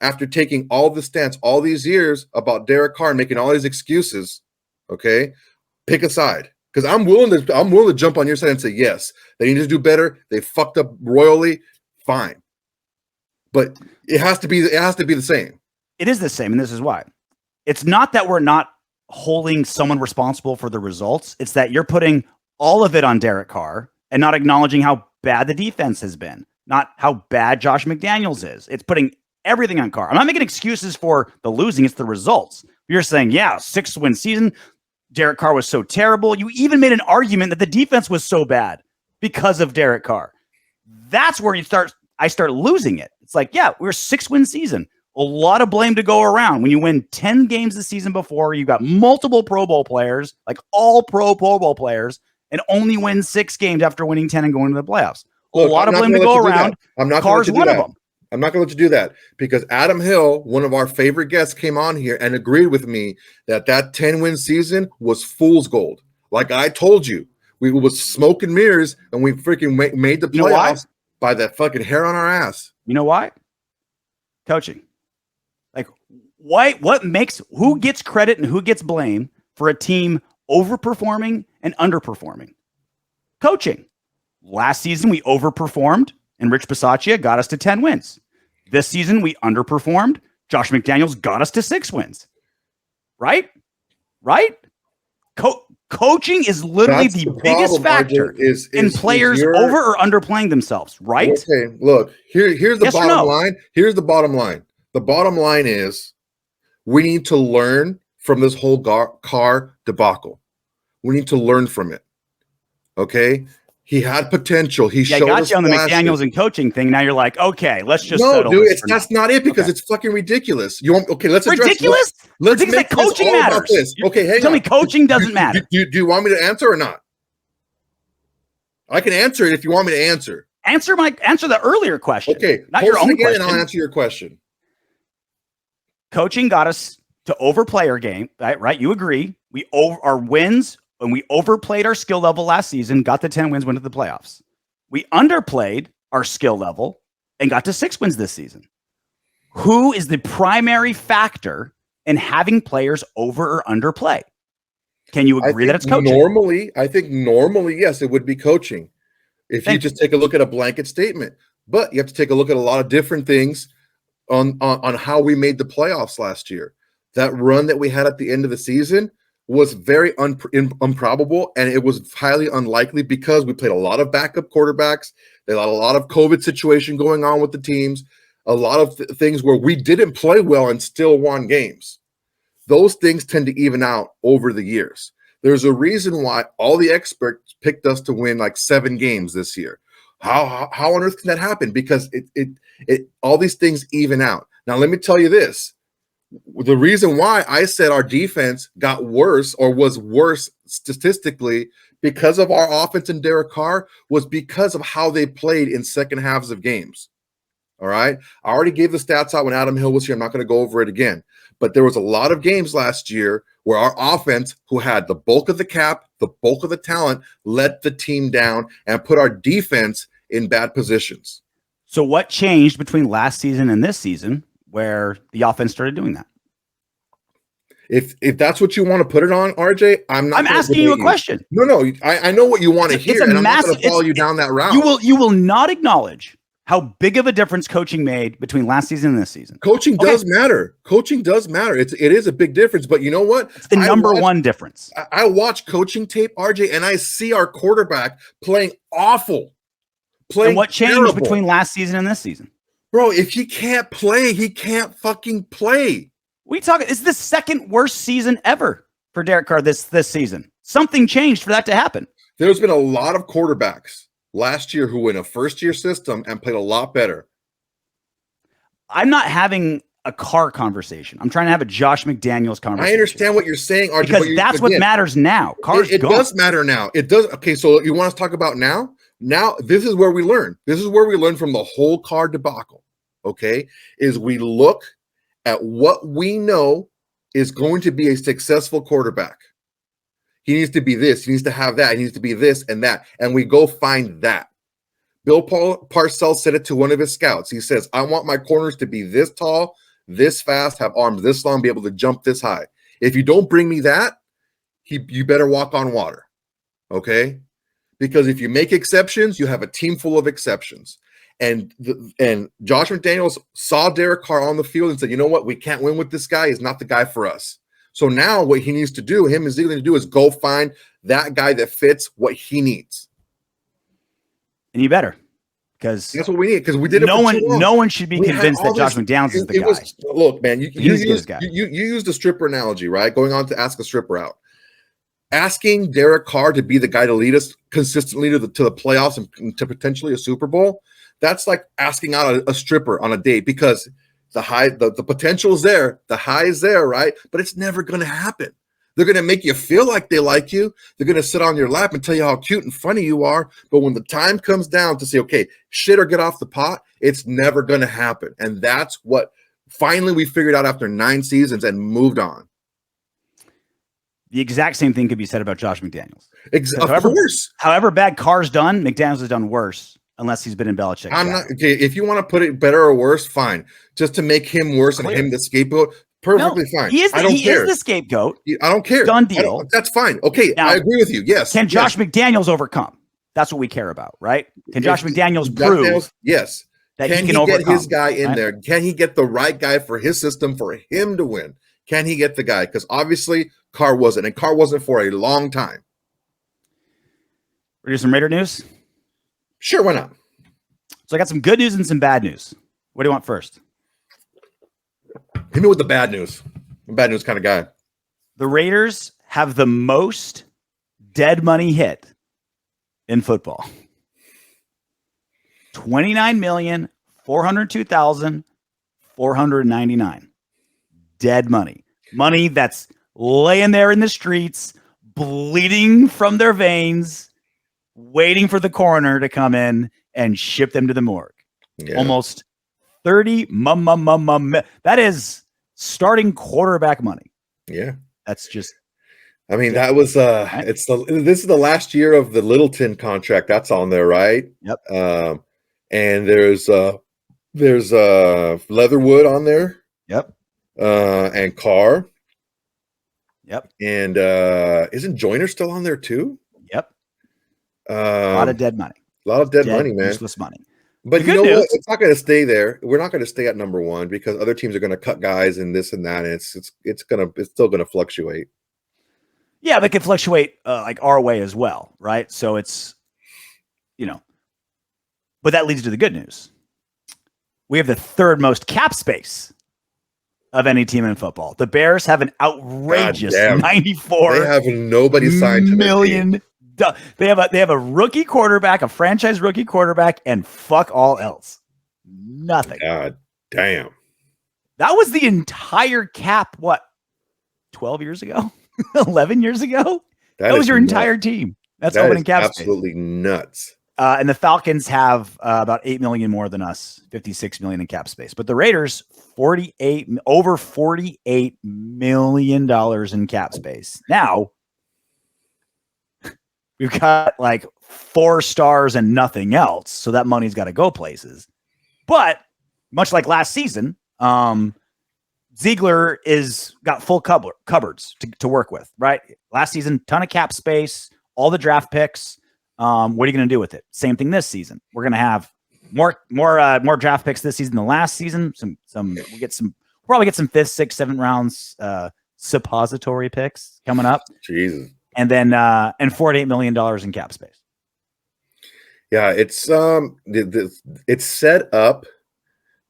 Speaker 2: after taking all the stance all these years about Derek Carr making all these excuses, okay, pick a side because I'm willing to jump on your side and say yes, they need to do better. They fucked up royally, fine, but it has to be the same.
Speaker 1: It is the same, and this is why. It's not that we're not holding someone responsible for the results. It's that you're putting all of it on Derek Carr and not acknowledging how bad the defense has been, not how bad Josh McDaniels is. It's putting everything on Carr. I'm not making excuses for the losing. It's the results. You're saying, 6-win season. Derek Carr was so terrible. You even made an argument that the defense was so bad because of Derek Carr. That's where I start losing it. It's like, we're a 6-win season. A lot of blame to go around. When you win 10 games the season before, you got multiple Pro Bowl players, like all Pro Bowl players, and only win 6 games after winning 10 and going to the playoffs. Look, a lot of blame to go around. Carr's one of them.
Speaker 2: I'm not going to let you do that because Adam Hill, one of our favorite guests, came on here and agreed with me that 10-win season was fool's gold. Like I told you, we was smoke and mirrors, and we freaking made the playoffs by that fucking hair on our ass.
Speaker 1: You know why? Coaching. Like, who gets credit and who gets blame for a team overperforming and underperforming? Coaching. Last season, we overperformed, and Rich Bisaccia got us to 10 wins. This season, we underperformed. Josh McDaniels got us to 6 wins. Right? Coaching is literally the biggest factor in players over or underplaying themselves, right?
Speaker 2: Okay, look, here's the bottom line. Here's the bottom line. The bottom line is we need to learn from this whole Carr debacle. We need to learn from it. Okay? He had potential. He showed
Speaker 1: got you on the McDaniels and coaching thing. Now you're like, okay, let's just
Speaker 2: settle dude. That's not it because it's fucking ridiculous. Let's address
Speaker 1: ridiculous. Let's make coaching matters.
Speaker 2: Okay,
Speaker 1: tell me coaching doesn't matter.
Speaker 2: Do you want me to answer or not? I can answer it if you want me to answer.
Speaker 1: Answer the earlier question.
Speaker 2: Okay,
Speaker 1: not your own question.
Speaker 2: And I'll answer your question.
Speaker 1: Coaching got us to overplay our game, right? You agree. Our wins, when we overplayed our skill level last season, got to 10 wins, went to the playoffs. We underplayed our skill level and got to 6 wins this season. Who is the primary factor in having players over or under play? Can you agree that it's coaching?
Speaker 2: I think normally, yes, it would be coaching. If you just take a look at a blanket statement, but you have to take a look at a lot of different things on how we made the playoffs last year. That run that we had at the end of the season was very improbable, and it was highly unlikely because we played a lot of backup quarterbacks. There had a lot of COVID situation going on with the teams, a lot of things where we didn't play well and still won games. Those things tend to even out over the years. There's a reason why all the experts picked us to win like 7 games this year. How on earth can that happen? Because it all these things even out. Now, let me tell you this. The reason why I said our defense got worse or was worse statistically because of our offense and Derek Carr was because of how they played in second halves of games. All right. I already gave the stats out when Adam Hill was here. I'm not going to go over it again. But there was a lot of games last year where our offense, who had the bulk of the cap, the bulk of the talent, let the team down and put our defense in bad positions.
Speaker 1: So what changed between last season and this season where the offense started doing that?
Speaker 2: If that's what you want to put it on, RJ, I'm
Speaker 1: asking you a question.
Speaker 2: No, I know what you want to hear, and I'm not going to follow you down that route.
Speaker 1: You will not acknowledge how big of a difference coaching made between last season and this season.
Speaker 2: Coaching does matter. Coaching does matter. It is a big difference. But you know what?
Speaker 1: It's the number one difference.
Speaker 2: I watch coaching tape, RJ, and I see our quarterback playing awful.
Speaker 1: And what changed terrible between last season and this season?
Speaker 2: Bro, if he can't play, he can't fucking play.
Speaker 1: It's the second worst season ever for Derek Carr this season. Something changed for that to happen.
Speaker 2: There's been a lot of quarterbacks last year who were in a first-year system and played a lot better.
Speaker 1: I'm not having a Carr conversation. I'm trying to have a Josh McDaniels conversation.
Speaker 2: I understand what you're saying, RJ.
Speaker 1: Because that's what matters now. Carr's
Speaker 2: it does matter now. It does. Okay, so you want us to talk about now? Now, this is where we learn. This is where we learn from the whole Carr debacle, okay, is we look at what we know is going to be a successful quarterback. He needs to be this. He needs to have that. He needs to be this and that. And we go find that. Bill Parcells said it to one of his scouts. He says, I want my corners to be this tall, this fast, have arms this long, be able to jump this high. If you don't bring me that, you better walk on water, okay? Because if you make exceptions, you have a team full of exceptions. And Josh McDaniels saw Derek Carr on the field and said, you know what? We can't win with this guy. He's not the guy for us. So now what he needs to do, him and Ziegler to do, is go find that guy that fits what he needs.
Speaker 1: And you better, because
Speaker 2: that's what we need. Because we did it.
Speaker 1: No one should be convinced that Josh McDaniels is the guy.
Speaker 2: Look, man, you used the stripper analogy, right? Going on to ask a stripper out. Asking Derek Carr to be the guy to lead us consistently to the playoffs and to potentially a Super Bowl, that's like asking out a stripper on a date, because the potential is there, the high is there, right? But it's never going to happen. They're going to make you feel like they like you. They're going to sit on your lap and tell you how cute and funny you are. But when the time comes down to say, okay, shit or get off the pot, it's never going to happen. And that's what finally we figured out after 9 seasons and moved on.
Speaker 1: The exact same thing could be said about Josh McDaniels.
Speaker 2: Of course.
Speaker 1: However bad Carr's done, McDaniels has done worse, unless he's been in Belichick.
Speaker 2: I'm not okay. If you want to put it better or worse, fine. Just to make him worse and him the scapegoat, perfectly fine.
Speaker 1: He is the scapegoat.
Speaker 2: I don't care.
Speaker 1: Done deal.
Speaker 2: That's fine. Okay, now, I agree with you. Yes.
Speaker 1: Can Josh McDaniels overcome? That's what we care about, right? Can Josh McDaniels prove?
Speaker 2: Yes.
Speaker 1: That
Speaker 2: can
Speaker 1: he can
Speaker 2: get his guy in there? Can he get the right guy for his system for him to win? Can he get the guy? Because obviously Carr wasn't, and Carr wasn't for a long time.
Speaker 1: We're doing some Raider news?
Speaker 2: Sure, why not?
Speaker 1: So I got some good news and some bad news. What do you want first?
Speaker 2: Hit me with the bad news. I'm a bad news kind of guy.
Speaker 1: The Raiders have the most dead money hit in football. $29,402,499. Dead money. Money that's laying there in the streets, bleeding from their veins, waiting for the coroner to come in and ship them to the morgue. Yeah. Almost 30 that is starting quarterback money.
Speaker 2: Yeah.
Speaker 1: That's just,
Speaker 2: I mean, that was this is the last year of the Littleton contract that's on there, right?
Speaker 1: Yep.
Speaker 2: And there's There's Leatherwood on there.
Speaker 1: Yep.
Speaker 2: And Carr.
Speaker 1: Yep.
Speaker 2: And isn't Joyner still on there too?
Speaker 1: Yep. A lot of dead money.
Speaker 2: A lot of dead money, man.
Speaker 1: Useless money.
Speaker 2: But you know what? It's not going to stay there. We're not going to stay at number one because other teams are going to cut guys and this and that, and it's still going to fluctuate.
Speaker 1: Yeah, they can fluctuate like our way as well, right? So it's, but that leads to the good news. We have the third most cap space of any team in football. The Bears have an outrageous 94.
Speaker 2: They have nobody signed to
Speaker 1: million. They have a rookie quarterback, a franchise rookie quarterback, and fuck all else. Nothing.
Speaker 2: God damn.
Speaker 1: That was the entire cap. What? 12 years ago? 11 years ago? That was your entire team. That's opening cap space.
Speaker 2: Absolutely nuts.
Speaker 1: And the Falcons have about $8 million more than us, $56 million in cap space. But the Raiders, over $48 million in cap space. Now, we've got like 4 stars and nothing else. So that money's got to go places. But much like last season, Ziegler got full cupboards to work with, right? Last season, ton of cap space, all the draft picks. What are you going to do with it? Same thing this season. We're going to have more draft picks this season than last season. We'll probably get some 5th, 6th, 7th rounds suppository picks coming up.
Speaker 2: Jesus.
Speaker 1: And then and $48 million in cap space.
Speaker 2: Yeah, it's set up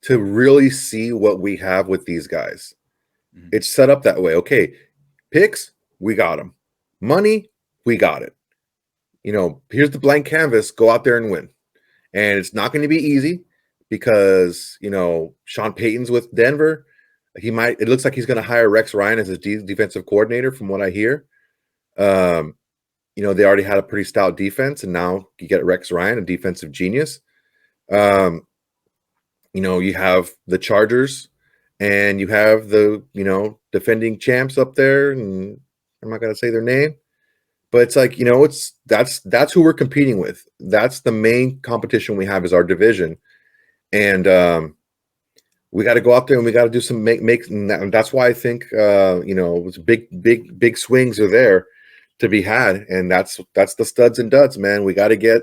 Speaker 2: to really see what we have with these guys. Mm-hmm. It's set up that way. Okay, picks, we got them. Money, we got it. Here's the blank canvas. Go out there and win. And it's not going to be easy because, Sean Payton's with Denver. It looks like he's going to hire Rex Ryan as his defensive coordinator from what I hear. They already had a pretty stout defense, and now you get Rex Ryan, a defensive genius. You have the Chargers, and you have the, defending champs up there, and I'm not going to say their name, but it's like, that's who we're competing with. That's the main competition we have is our division. And we got to go out there and we got to do some and that's why I think, it's big swings are there to be had. And that's the studs and duds, man. We got to get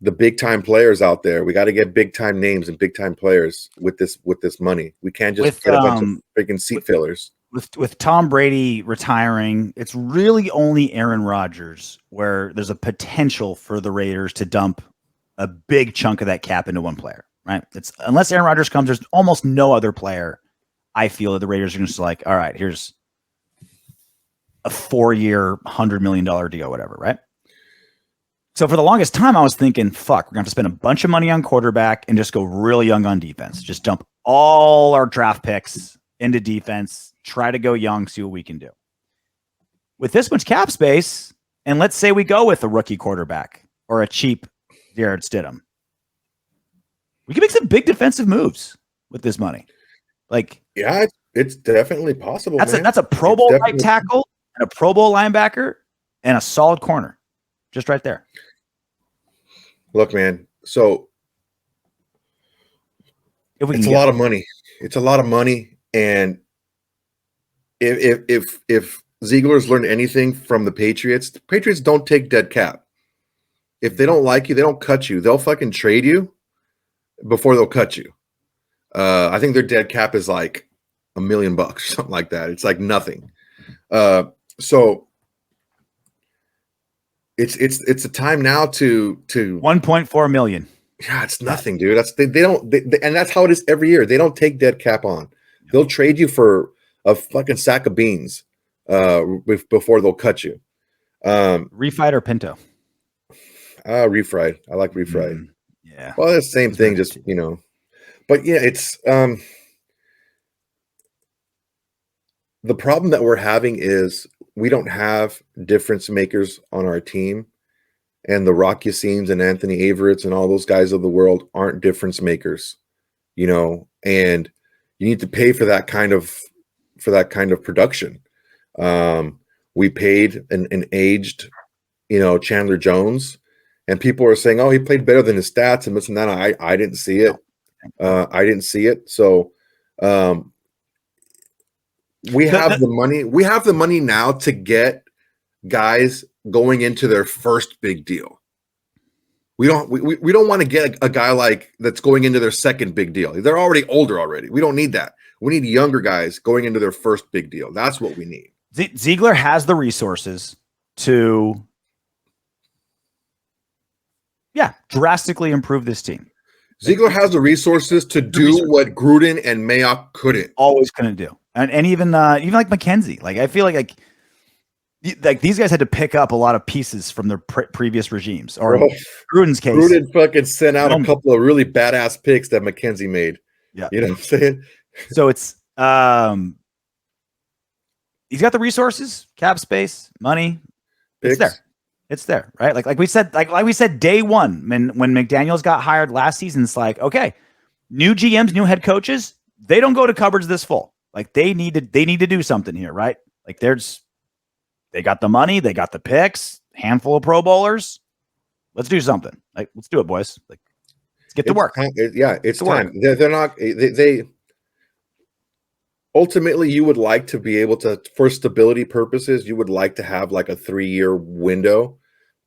Speaker 2: the big time players out there. We got to get big time names and big time players with this money. We can't just get a bunch of freaking seat fillers.
Speaker 1: With Tom Brady retiring, it's really only Aaron Rodgers where there's a potential for the Raiders to dump a big chunk of that cap into one player, right? It's unless Aaron Rodgers comes, there's almost no other player. I feel that the Raiders are just like, all right, here's a 4-year, $100 million deal, whatever, right? So for the longest time, I was thinking, fuck, we're going to have to spend a bunch of money on quarterback and just go really young on defense. Just dump all our draft picks into defense, try to go young, see what we can do. With this much cap space, and let's say we go with a rookie quarterback or a cheap Jarrett Stidham, we can make some big defensive moves with this money.
Speaker 2: Yeah, it's definitely possible.
Speaker 1: That's a Pro Bowl right tackle and a Pro Bowl linebacker and a solid corner, just right there.
Speaker 2: Look, man. So it's a lot of money. It's a lot of money. And if Ziegler's learned anything from the Patriots don't take dead cap. If they don't like you, they don't cut you. They'll fucking trade you before they'll cut you. I think their dead cap is like $1 million or something like that. It's like nothing. So it's a time now to
Speaker 1: 1.4 million.
Speaker 2: Yeah, it's nothing, dude. And that's how it is every year. They don't take dead cap on. They'll trade you for a fucking sack of beans before they'll cut you.
Speaker 1: Refried or Pinto?
Speaker 2: Refried. I like refried.
Speaker 1: Yeah.
Speaker 2: Well, it's the same thing, just, But yeah, it's the problem that we're having is we don't have difference makers on our team. And the Rock Yassins and Anthony Averett's and all those guys of the world aren't difference makers, and you need to pay for that kind of production. We paid an aged, Chandler Jones, and people are saying, "Oh, he played better than his stats," and this and that. I didn't see it. I didn't see it. So we have the money. We have the money now to get guys going into their first big deal. We don't want to get a guy like that's going into their second big deal. They're already older already. We don't need that. We need younger guys going into their first big deal. That's what we need.
Speaker 1: Ziegler has the resources to drastically improve this team.
Speaker 2: Ziegler has the resources to do what Gruden and Mayock couldn't.
Speaker 1: Always couldn't do. And even like McKenzie. Like I feel like these guys had to pick up a lot of pieces from their previous regimes. Or Gruden's case.
Speaker 2: Gruden fucking sent out a couple of really badass picks that McKenzie made.
Speaker 1: Yeah.
Speaker 2: You know what I'm saying?
Speaker 1: So it's he's got the resources, cap space, money. Picks. It's there, right? Like we said, like we said day one, when McDaniels got hired last season, it's like, okay, new GMs, new head coaches, they don't go to cupboards this full. Like they need to do something here, right? Like they got the money, they got the picks, handful of Pro Bowlers. Let's do something. Like, let's do it, boys. Like, let's get to work.
Speaker 2: It's time. They're not. They ultimately, you would like to be able to, for stability purposes, you would like to have like a 3-year window,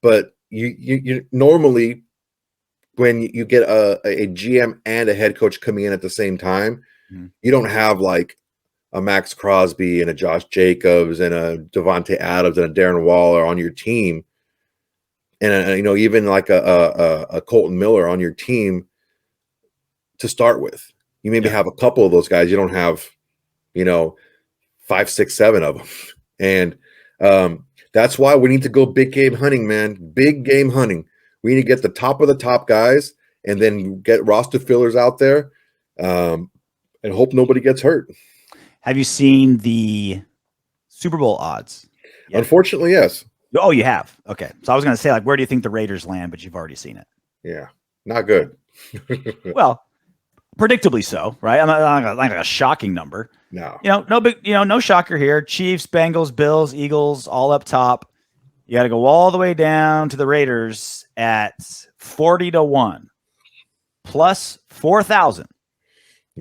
Speaker 2: but you normally, when you get a GM and a head coach coming in at the same time, you don't have like a Max Crosby and a Josh Jacobs and a Devontae Adams and a Darren Waller on your team, and even like a Colton Miller on your team to start with. You maybe have a couple of those guys. You don't have 5, 6, 7 of them. And that's why we need to go big game hunting, man. Big game hunting. We need to get the top of the top guys and then get roster fillers out there and hope nobody gets hurt.
Speaker 1: Have you seen the Super Bowl odds?
Speaker 2: Yet? Unfortunately, yes.
Speaker 1: Oh, you have? Okay. So I was going to say, like, where do you think the Raiders land? But you've already seen it.
Speaker 2: Yeah. Not good.
Speaker 1: Well, predictably so, right? I'm not like a shocking number.
Speaker 2: No.
Speaker 1: No big, no shocker here. Chiefs, Bengals, Bills, Eagles, all up top. You got to go all the way down to the Raiders at 40-1, plus 4,000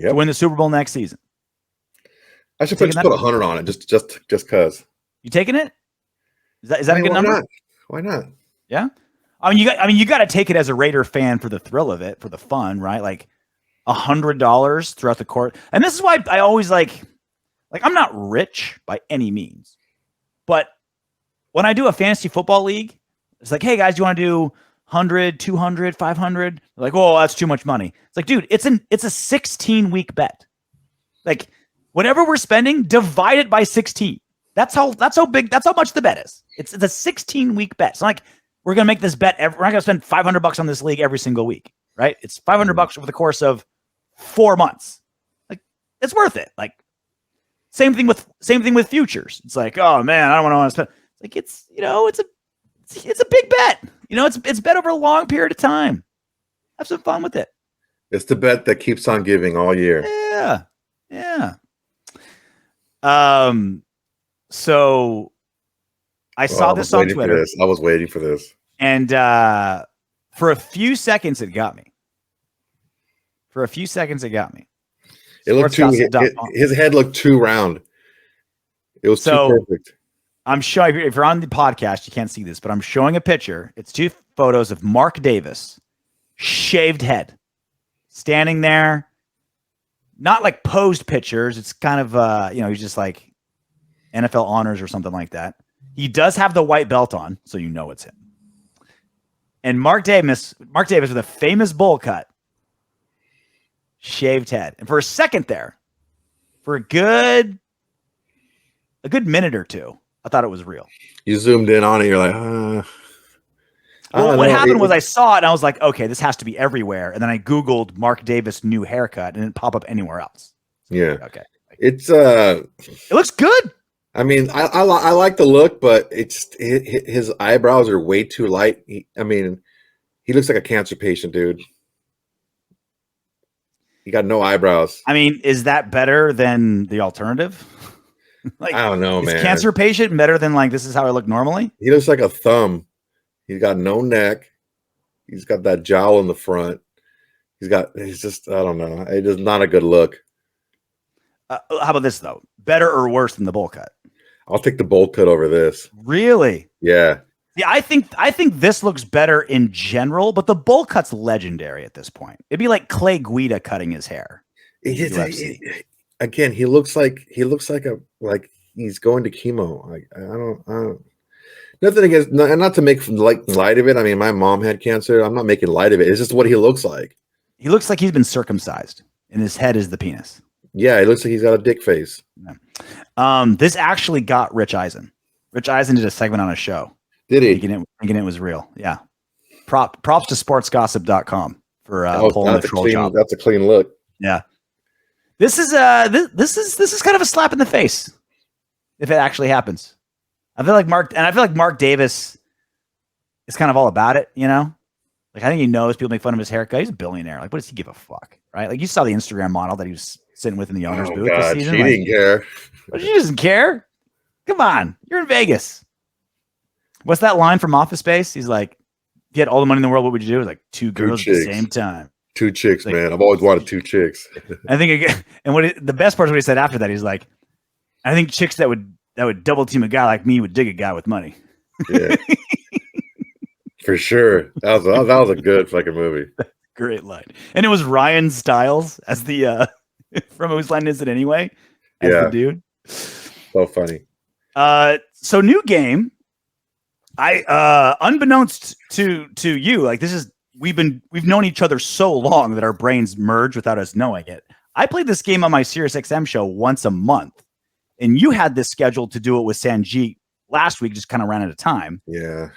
Speaker 1: to win the Super Bowl next season.
Speaker 2: I should put 100 on it, just because.
Speaker 1: You taking it? Is that a good number?
Speaker 2: Not? Why not?
Speaker 1: Yeah. You got to take it as a Raider fan for the thrill of it, for the fun, right? Like $100 throughout the court. And this is why I always like I'm not rich by any means, but when I do a fantasy football league, it's like, hey guys, do you want to do 100, 200, 500? They're like, oh, that's too much money. It's like, dude, it's a 16-week bet. Like whatever we're spending, divide it by 16. That's how much the bet is. It's a 16-week bet. It's not like we're going to make this bet. We're not going to spend $500 on this league every single week, right? It's $500 over the course of 4 months. Like it's worth it. Like same thing with futures. It's like, oh man, I don't want to spend. It's like it's a big bet. It's bet over a long period of time. Have some fun with it.
Speaker 2: It's the bet that keeps on giving all year.
Speaker 1: Yeah. So I saw this on Twitter.
Speaker 2: I was waiting for this.
Speaker 1: And for a few seconds, it got me.
Speaker 2: It looked his head looked too round. It was too perfect.
Speaker 1: I'm showing, if you're on the podcast, you can't see this, but I'm showing a picture. It's 2 photos of Mark Davis, shaved head, standing there. Not like posed pictures. It's kind of, he's just like NFL honors or something like that. He does have the white belt on, so you know it's him. And Mark Davis with a famous bowl cut, shaved head. And for a second there, for a good minute or two, I thought it was real.
Speaker 2: You zoomed in on it, you're like,
Speaker 1: Well, what happened was I saw it and I was like, okay, this has to be everywhere. And then I Googled Mark Davis new haircut and it didn't pop up anywhere else.
Speaker 2: Yeah.
Speaker 1: Okay.
Speaker 2: It's
Speaker 1: it looks good.
Speaker 2: I mean, I like the look, but his eyebrows are way too light. He looks like a cancer patient, dude. He got no eyebrows.
Speaker 1: I mean, is that better than the alternative?
Speaker 2: I don't know, man.
Speaker 1: Is cancer patient better than like this is how I look normally?
Speaker 2: He looks like a thumb. He's got no neck. He's got that jowl in the front. He's just, I don't know. It is not a good look.
Speaker 1: How about this though? Better or worse than the bowl cut?
Speaker 2: I'll take the bowl cut over this.
Speaker 1: Really?
Speaker 2: Yeah.
Speaker 1: Yeah, I think this looks better in general, but the bowl cut's legendary at this point. It'd be like Clay Guida cutting his hair.
Speaker 2: Again, he looks like he's going to chemo. I don't. Nothing against, not to make light of it. I mean, my mom had cancer. I'm not making light of it. It's just what he looks like.
Speaker 1: He looks like he's been circumcised, and his head is the penis.
Speaker 2: Yeah, it looks like he's got a dick face.
Speaker 1: Yeah. This actually got Rich Eisen. Rich Eisen did a segment on a show.
Speaker 2: Did he?
Speaker 1: Thinking it was real. Yeah. Props to sportsgossip.com for pulling the troll job.
Speaker 2: That's a clean look.
Speaker 1: Yeah. This is kind of a slap in the face if it actually happens. I feel like Mark Davis is kind of all about it, you know? Like, I think he knows people make fun of his haircut. He's a billionaire. Like, what does he give a fuck? Right? Like, you saw the Instagram model that he was sitting with in the owner's booth this season.
Speaker 2: She didn't care.
Speaker 1: But she doesn't care. Come on. You're in Vegas. What's that line from Office Space? He's like, if you had all the money in the world, what would you do? Like, two girls at the same time.
Speaker 2: Two chicks, like, man. I've always wanted two chicks.
Speaker 1: I think, and the best part is what he said after that. He's like, I think chicks that would double team a guy like me would dig a guy with money. Yeah.
Speaker 2: For sure. That was a good fucking movie.
Speaker 1: Great line. And it was Ryan Stiles as the from Whose Line Is It Anyway? As the dude.
Speaker 2: So funny.
Speaker 1: So new game. I unbeknownst to you, like we've known each other so long that our brains merge without us knowing it. I played this game on my SiriusXM show once a month, and you had this scheduled to do it with Sanjeet last week, just kind of ran out of time.
Speaker 2: Yeah.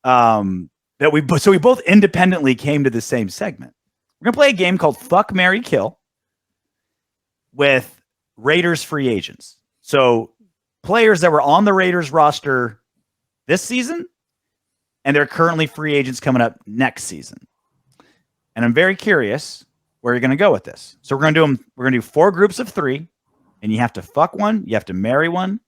Speaker 1: So we both independently came to the same segment. We're gonna play a game called Fuck, Marry, Kill with Raiders free agents. So players that were on the Raiders roster this season, and they're currently free agents coming up next season. And I'm very curious where you're going to go with this. So we're going to do 4 groups of 3, and you have to fuck one, you have to marry one,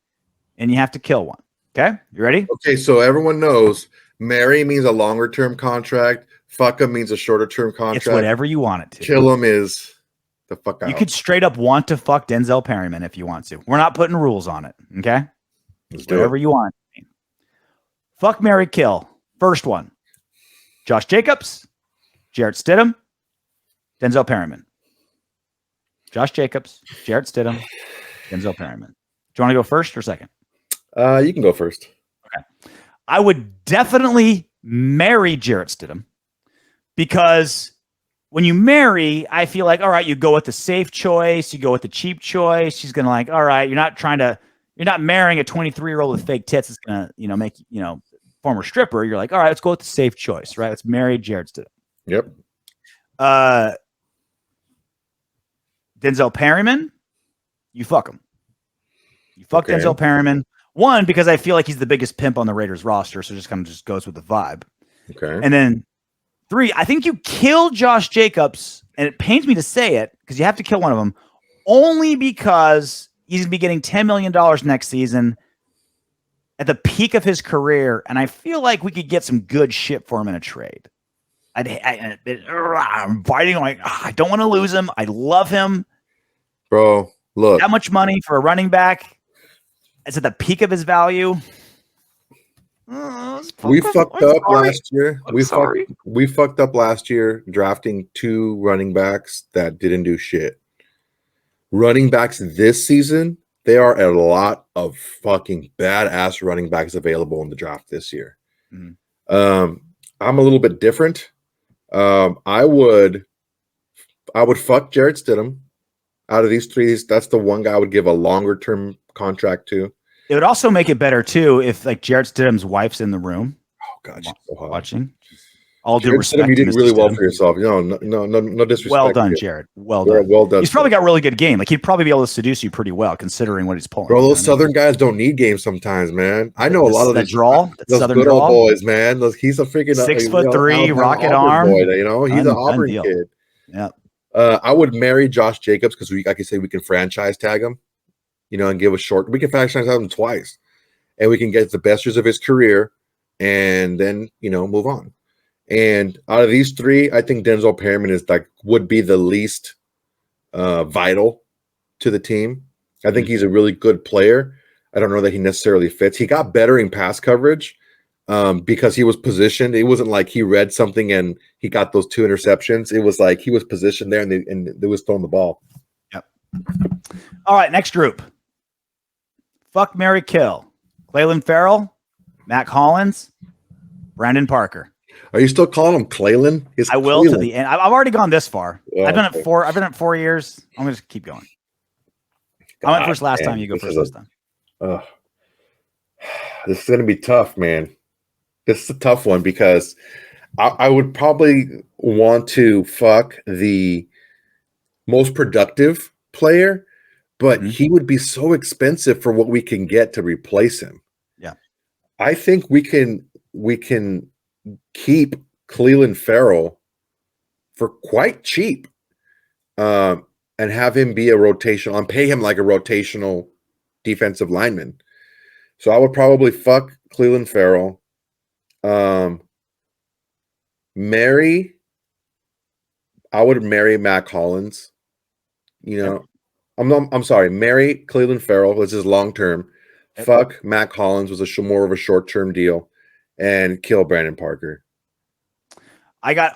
Speaker 1: and you have to kill one. Okay? You ready?
Speaker 2: Okay, so everyone knows marry means a longer term contract, fuck him means a shorter term contract.
Speaker 1: It's whatever you want it to.
Speaker 2: Kill him is the fuck out.
Speaker 1: You could straight up want to fuck Denzel Perryman if you want to. We're not putting rules on it. Okay?
Speaker 2: Let's
Speaker 1: whatever you want. Fuck, marry, kill. First one. Josh Jacobs, Jarrett Stidham, Denzel Perryman. Josh Jacobs, Jarrett Stidham, Denzel Perryman. Do you want to go first or second?
Speaker 2: You can go first.
Speaker 1: Okay. I would definitely marry Jarrett Stidham because when you marry, I feel like, all right, you go with the safe choice, you go with the cheap choice. She's going to like, all right, you're not marrying a 23-year-old with fake tits. It's going to, make, former stripper. You're like, all right, let's go with the safe choice, right? Let's marry Jarrett Stidham.
Speaker 2: Yep.
Speaker 1: Denzel Perryman, you fuck him. You fuck Denzel Perryman. 1, because I feel like he's the biggest pimp on the Raiders roster, so just kind of just goes with the vibe.
Speaker 2: Okay.
Speaker 1: And then 3, I think you kill Josh Jacobs, and it pains me to say it because you have to kill one of them, only because he's going to be getting $10 million next season at the peak of his career, and I feel like we could get some good shit for him in a trade. I'm fighting like, I don't want to lose him. I love him.
Speaker 2: Bro, look.
Speaker 1: That much money for a running back. It's at the peak of his value.
Speaker 2: We fucked up last year. We fucked up last year drafting 2 running backs that didn't do shit. Running backs this season, there are a lot of fucking badass running backs available in the draft this year. Mm-hmm. I'm a little bit different. I would fuck Jarrett Stidham. Out of these 3, that's the one guy I would give a longer term contract to.
Speaker 1: It would also make it better too if like Jarrett Stidham's wife's in the room.
Speaker 2: Oh God, she's so hot.
Speaker 1: Watching. All due respect,
Speaker 2: you did really well for yourself. No disrespect.
Speaker 1: Well done, Jarrett. Well done.
Speaker 2: Well done.
Speaker 1: He's probably got really good game. Like he'd probably be able to seduce you pretty well, considering what he's pulling.
Speaker 2: Bro, those Southern guys don't need games sometimes, man. I know a lot of
Speaker 1: the draw.
Speaker 2: Those
Speaker 1: Southern
Speaker 2: good
Speaker 1: draw.
Speaker 2: old boys, man. He's a freaking
Speaker 1: 6'3", rocket arm.
Speaker 2: Boy, he's an Auburn kid.
Speaker 1: Yeah.
Speaker 2: I would marry Josh Jacobs because like I say, we can franchise tag him, and give a short. We can franchise tag him twice, and we can get the best years of his career, and then move on. And out of these three, I think Denzel Perryman would be the least vital to the team. I think he's a really good player. I don't know that he necessarily fits. He got better in pass coverage because he was positioned. It wasn't like he read something and he got those 2 interceptions. It was like he was positioned there and they was throwing the ball.
Speaker 1: Yep. All right, next group. Fuck, marry, kill. Clelin Ferrell, Mac Hollins, Brandon Parker.
Speaker 2: Are you still calling him Clelin?
Speaker 1: I will to the end. I've already gone this far. I've been at 4. I've been at 4 years. I'm going to keep going. I went first last time. You go first this time.
Speaker 2: This is going to be tough, man. This is a tough one because I would probably want to fuck the most productive player, but he would be so expensive for what we can get to replace him.
Speaker 1: Yeah.
Speaker 2: I think we can keep Clelin Ferrell for quite cheap and have him be a rotational and pay him like a rotational defensive lineman. So I would probably fuck Clelin Ferrell. I would marry Mac Hollins. I'm sorry, marry Clelin Ferrell. This is long term. Fuck Mac Hollins was more of a short term deal, and kill Brandon Parker.
Speaker 1: I got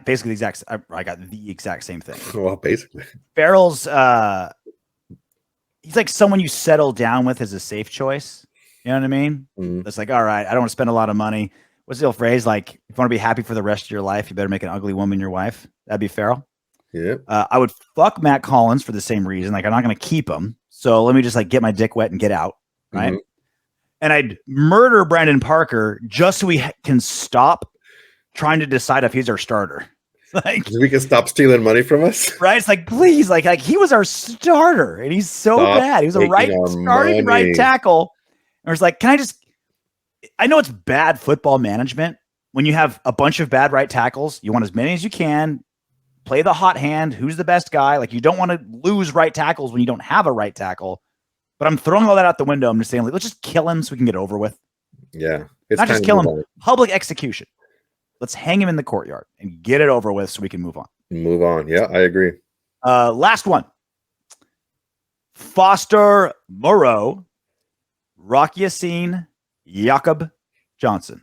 Speaker 1: basically the exact same thing.
Speaker 2: Well, basically,
Speaker 1: Ferrell's he's like someone you settle down with as a safe choice. You know what I mean? It's like, all right, I don't want to spend a lot of money. What's the old phrase? Like, if you want to be happy for the rest of your life, you better make an ugly woman your wife. That'd be Ferrell.
Speaker 2: Yeah.
Speaker 1: I would fuck Matt Collins for the same reason. Like, I'm not going to keep him. So let me just get my dick wet and get out. Right. And I'd murder Brandon Parker just so we can stop trying to decide if he's our starter. Like,
Speaker 2: we can stop stealing money from us.
Speaker 1: Right. It's like, please, like he was our starter and he's so bad. He was a starting right tackle. And it's like, I know it's bad football management. When you have a bunch of bad right tackles, you want as many as you can, play the hot hand. Who's the best guy? Like, you don't want to lose right tackles when you don't have a right tackle. But I'm throwing all that out the window. I'm just saying, let's just kill him so we can get over with.
Speaker 2: Yeah.
Speaker 1: Not just kill him. Public execution. Let's hang him in the courtyard and get it over with so we can move on.
Speaker 2: Move on. Yeah, I agree.
Speaker 1: Last one. Foster Moreau, Rock Yassin, Jacob Johnson.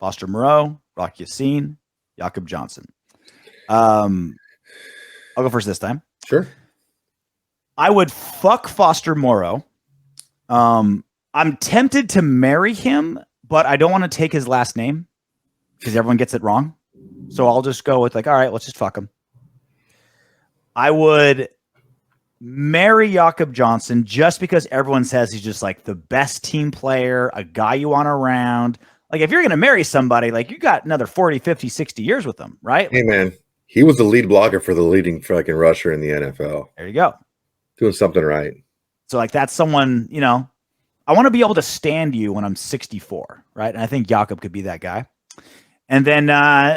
Speaker 1: Foster Moreau, Rock Yassin, Jacob Johnson. I'll go first this time.
Speaker 2: Sure.
Speaker 1: I would fuck Foster Moreau. I'm tempted to marry him, but I don't want to take his last name because everyone gets it wrong. So I'll just go with all right, let's just fuck him. I would marry Jacob Johnson just because everyone says he's just the best team player, a guy you want around. Like, if you're going to marry somebody, you got another 40, 50, 60 years with them, right?
Speaker 2: Hey, man, he was the lead blogger for the leading fucking rusher in the NFL.
Speaker 1: There you go.
Speaker 2: Doing something right.
Speaker 1: So, that's someone, I want to be able to stand you when I'm 64, right? And I think Jacob could be that guy. And then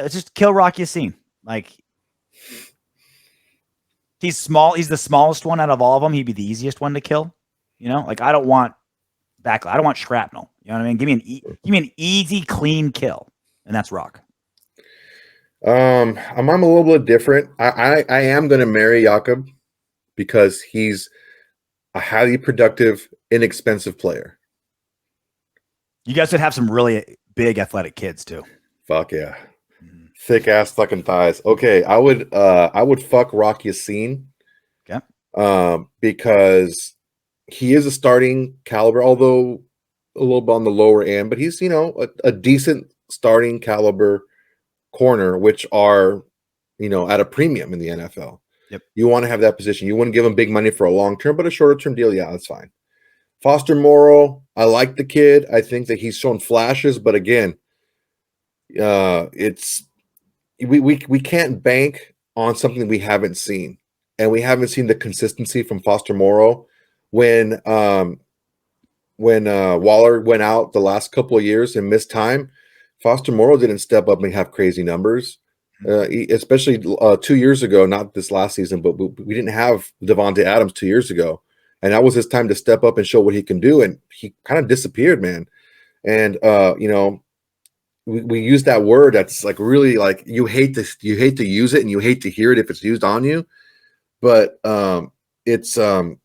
Speaker 1: just kill Rock Yassin. He's small. He's the smallest one out of all of them. He'd be the easiest one to kill. I don't want backlash. I don't want shrapnel. You know what I mean? Give me an easy, clean kill, and that's Rock.
Speaker 2: I'm a little bit different. I am going to marry Jacob because he's a highly productive, inexpensive player.
Speaker 1: You guys would have some really big athletic kids too.
Speaker 2: Fuck yeah. Thick ass fucking thighs. Okay, I would fuck Rock Yassin.
Speaker 1: Okay.
Speaker 2: Because he is a starting caliber, although a little bit on the lower end, but he's a decent starting caliber corner, which are at a premium in the NFL.
Speaker 1: Yep.
Speaker 2: You want to have that position. You wouldn't give him big money for a long term, but a shorter term deal, yeah, that's fine. Foster Moreau, I like the kid. I think that he's shown flashes, but again, we can't bank on something we haven't seen, and we haven't seen the consistency from Foster Moreau. When Waller went out the last couple of years and missed time, Foster Moreau didn't step up and have crazy numbers, especially 2 years ago. Not this last season, but we didn't have Devontae Adams 2 years ago, and that was his time to step up and show what he can do. And he kind of disappeared, man. And we use that word that's like really like you hate to use it and you hate to hear it if it's used on you, but it's what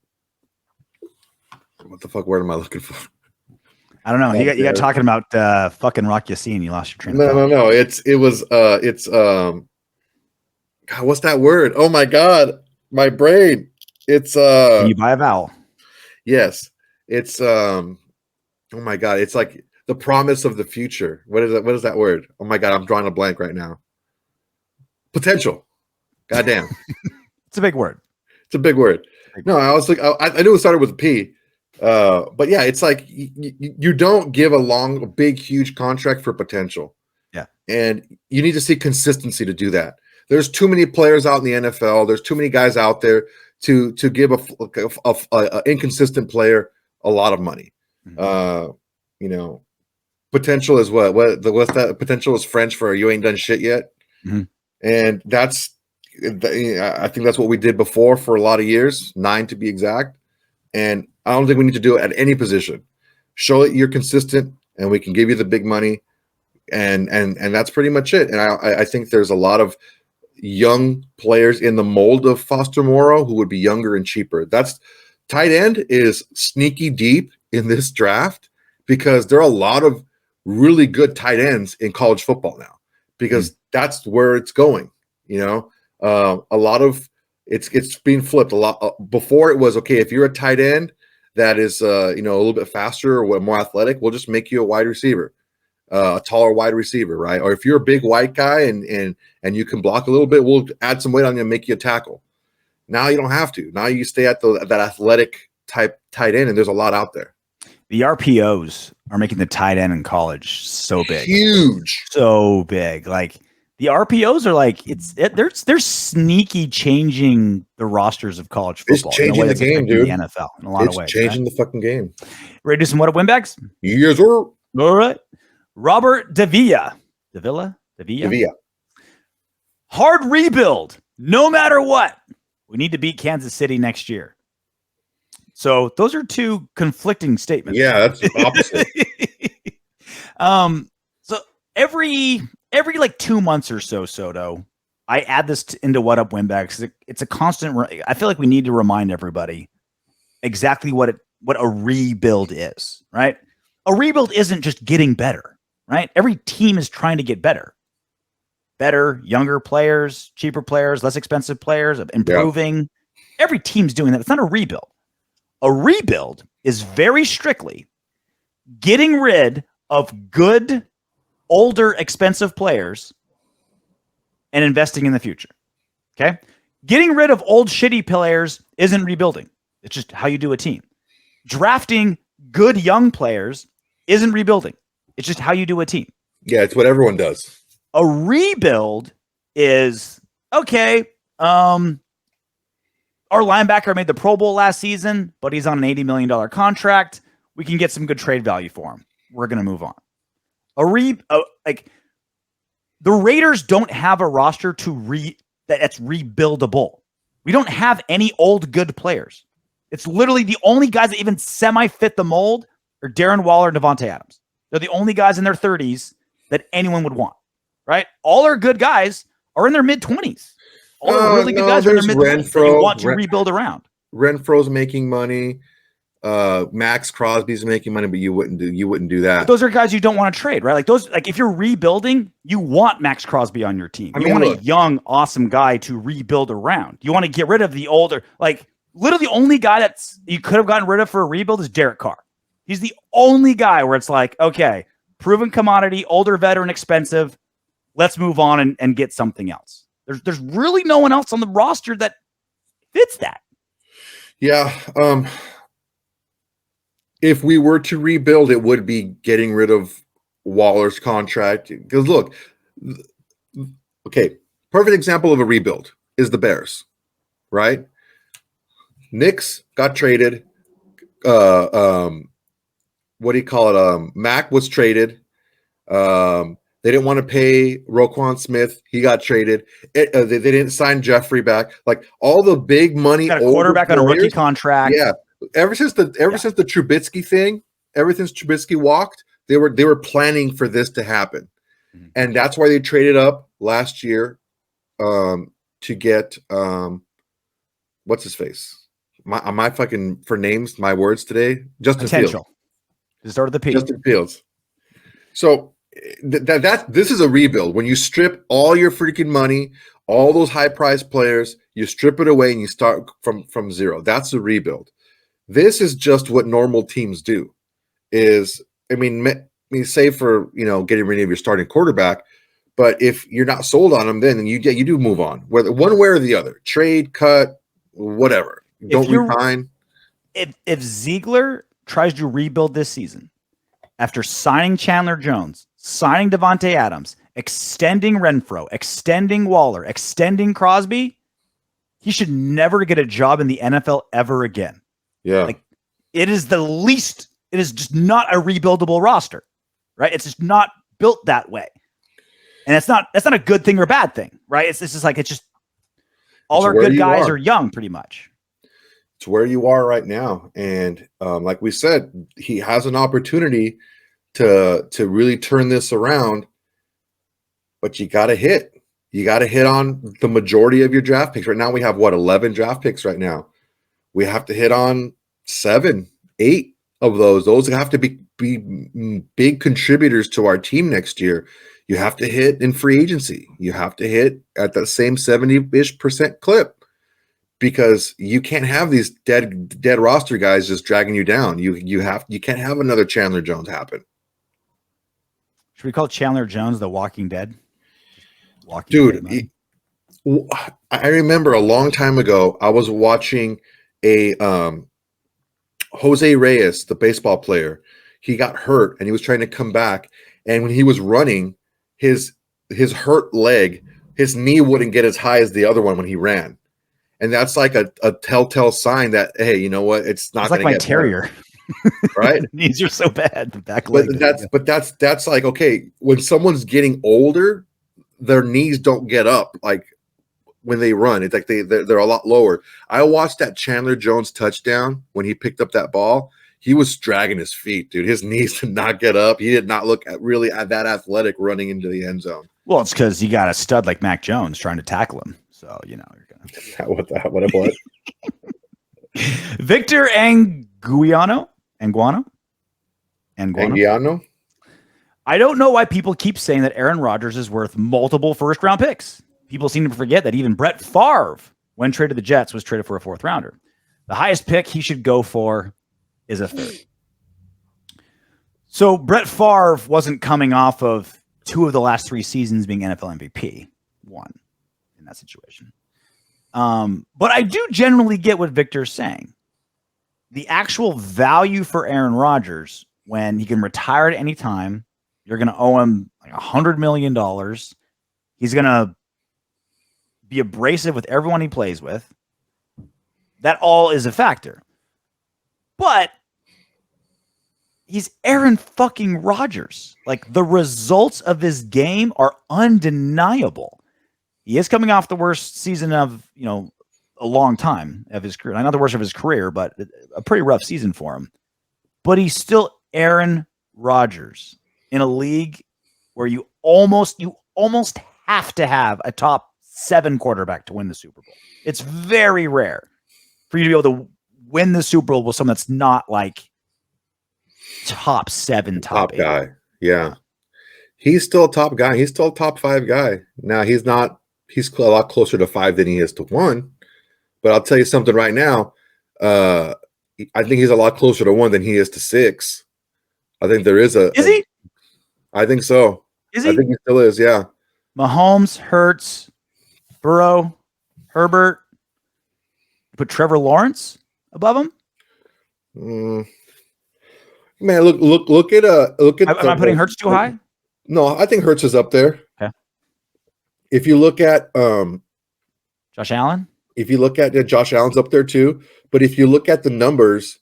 Speaker 2: the fuck word am I looking for?
Speaker 1: I don't know. You got talking about fucking Rock Yassin. You lost your train of thought.
Speaker 2: No. It's God, what's that word? Oh my God, my brain. It's
Speaker 1: Can you buy a vowel?
Speaker 2: Yes. It's oh my God, it's like the promise of the future. What is it? What is that word? Oh my God, I'm drawing a blank right now. Potential. Goddamn.
Speaker 1: It's a big word.
Speaker 2: It's a big word. No, I was like, I knew it started with a P. But yeah, it's like you don't give a big, huge contract for potential.
Speaker 1: Yeah.
Speaker 2: And you need to see consistency to do that. There's too many players out in the NFL. There's too many guys out there to give a inconsistent player a lot of money. You know, potential is what's that? Potential is French for you ain't done shit yet.
Speaker 1: Mm-hmm.
Speaker 2: And I think that's what we did before for a lot of years, 9 to be exact. And I don't think we need to do it at any position. Show that you're consistent, and we can give you the big money, and that's pretty much it. And I think there's a lot of young players in the mold of Foster Moreau who would be younger and cheaper. That's tight end is sneaky deep in this draft because there are a lot of really good tight ends in college football now because that's where it's going. You know, a lot of it's being flipped a lot. Before it was okay if you're a tight end that is a little bit faster or more athletic, we'll just make you a wide receiver, a taller wide receiver, right? Or if you're a big white guy and you can block a little bit, we'll add some weight on you and make you a tackle. Now you don't have to. Now you stay at that athletic type tight end, and there's a lot out there.
Speaker 1: The RPOs are making the tight end in college so big,
Speaker 2: huge,
Speaker 1: so big. Like the RPOs are like they're sneaky changing the rosters of college football.
Speaker 2: It's changing the game, dude.
Speaker 1: The NFL in a lot of ways.
Speaker 2: It's changing the fucking game.
Speaker 1: Ready to do some What Up Windbags?
Speaker 2: Yes, sir.
Speaker 1: All right. Robert Davilla. Hard rebuild, no matter what. We need to beat Kansas City next year. So those are two conflicting statements.
Speaker 2: Yeah, that's the opposite.
Speaker 1: So every like 2 months or so, Soto, I add this into What Up Windbags. It's a constant. I feel like we need to remind everybody exactly what a rebuild is, right? A rebuild isn't just getting better, right? Every team is trying to get better, younger players, cheaper players, less expensive players, improving. Yeah. Every team's doing that. It's not a rebuild. A rebuild is very strictly getting rid of good, older, expensive players and investing in the future. Okay? Getting rid of old, shitty players isn't rebuilding. It's just how you do a team. Drafting good, young players isn't rebuilding. It's just how you do a team.
Speaker 2: Yeah, it's what everyone does.
Speaker 1: A rebuild is, okay, our linebacker made the Pro Bowl last season, but he's on an $80 million contract. We can get some good trade value for him. We're going to move on. Like the Raiders don't have a roster that's rebuildable. We don't have any old good players. It's literally the only guys that even semi-fit the mold are Darren Waller and Devontae Adams. They're the only guys in their 30s that anyone would want, right? All our good guys are in their mid-20s. All the really good guys are in their mid-20s that you want to rebuild around.
Speaker 2: Renfro's making money. Max Crosby's making money, but you wouldn't do that.
Speaker 1: But those are guys you don't want to trade, right? Like if you're rebuilding, you want Max Crosby on your team. You want a young, awesome guy to rebuild around. You want to get rid of the older, like literally the only guy that's you could have gotten rid of for a rebuild is Derek Carr. He's the only guy where it's like, okay, proven commodity, older veteran, expensive. Let's move on and get something else. There's really no one else on the roster that fits that.
Speaker 2: Yeah. If we were to rebuild, it would be getting rid of Waller's contract. Because look, okay, perfect example of a rebuild is the Bears, right? Knicks got traded. What do you call it? Mac was traded. They didn't want to pay Roquan Smith. He got traded. They didn't sign Jeffrey back. Like all the big money.
Speaker 1: Got a quarterback on a rookie contract.
Speaker 2: Yeah. Ever since the Trubisky thing, ever since Trubisky walked, they were planning for this to happen. Mm-hmm. And that's why they traded up last year to get what's his face? My fucking for names, my words today. Justin Fields.
Speaker 1: Just started the P.
Speaker 2: Justin Fields. So this is a rebuild. When you strip all your freaking money, all those high priced players, you strip it away and you start from zero. That's a rebuild. This is just what normal teams do. Save for getting rid of your starting quarterback, but if you're not sold on them, then you do move on, whether one way or the other, trade, cut, whatever. Don't resign.
Speaker 1: If Ziegler tries to rebuild this season after signing Chandler Jones, signing Devontae Adams, extending Renfro, extending Waller, extending Crosby, he should never get a job in the NFL ever again.
Speaker 2: Yeah.
Speaker 1: Like, it is just not a rebuildable roster, right? It's just not built that way. And that's not a good thing or bad thing, right? It's just all our good guys are young, pretty much.
Speaker 2: It's where you are right now. And like we said, he has an opportunity to really turn this around, but you got to hit. You got to hit on the majority of your draft picks. Right now we have 11 draft picks right now. We have to hit on 7, 8 of those. Those have to be big contributors to our team next year. You have to hit in free agency. You have to hit at that same 70-ish% clip, because you can't have these dead roster guys just dragging you down. You can't have another Chandler Jones happen.
Speaker 1: Should we call Chandler Jones the Walking Dead?
Speaker 2: I remember a long time ago, I was watching a Jose Reyes, the baseball player. He got hurt and he was trying to come back. And when he was running, his hurt leg, his knee wouldn't get as high as the other one when he ran. And that's like a telltale sign that, hey, you know what? It's not going to
Speaker 1: get
Speaker 2: my
Speaker 1: terrier.
Speaker 2: Right?
Speaker 1: Knees are so bad. The back leg.
Speaker 2: But that's like, okay, when someone's getting older, their knees don't get up like when they run. It's like they're a lot lower. I watched that Chandler Jones touchdown when he picked up that ball. He was dragging his feet, dude. His knees did not get up. He did not look really that athletic running into the end zone.
Speaker 1: Well, it's because you got a stud like Mac Jones trying to tackle him. So, you're going
Speaker 2: to. What?
Speaker 1: Victor Anguiano? I don't know why people keep saying that Aaron Rodgers is worth multiple first-round picks. People seem to forget that even Brett Favre, when traded to the Jets, was traded for a fourth-rounder. The highest pick he should go for is a third. So Brett Favre wasn't coming off of 2 of the last 3 seasons being NFL MVP. 1 in that situation. But I do generally get what Victor's saying. The actual value for Aaron Rodgers, when he can retire at any time, you're going to owe him like $100 million. He's going to be abrasive with everyone he plays with. That all is a factor. But he's Aaron fucking Rodgers. Like, the results of his game are undeniable. He is coming off the worst season of, a long time of his career. Not the worst of his career, but a pretty rough season for him. But he's still Aaron Rodgers in a league where you almost have to have a top 7 quarterback to win the Super Bowl. It's very rare for you to be able to win the Super Bowl with someone that's not like top 7, top 8
Speaker 2: guy. Yeah. He's still a top guy. He's still a top 5 guy. Now he's not. He's a lot closer to 5 than he is to 1. But I'll tell you something right now. I think he's a lot closer to 1 than he is to 6. I think there is a.
Speaker 1: Is he?
Speaker 2: I think so.
Speaker 1: Is he?
Speaker 2: I think he still is. Yeah.
Speaker 1: Mahomes, Hurts, Burrow, Herbert. Put Trevor Lawrence above him.
Speaker 2: Man, look at.
Speaker 1: Am I putting Hurts too high?
Speaker 2: No, I think Hurts is up there.
Speaker 1: Okay.
Speaker 2: If you look at
Speaker 1: Josh Allen.
Speaker 2: If you look at Josh Allen's up there too, but if you look at the numbers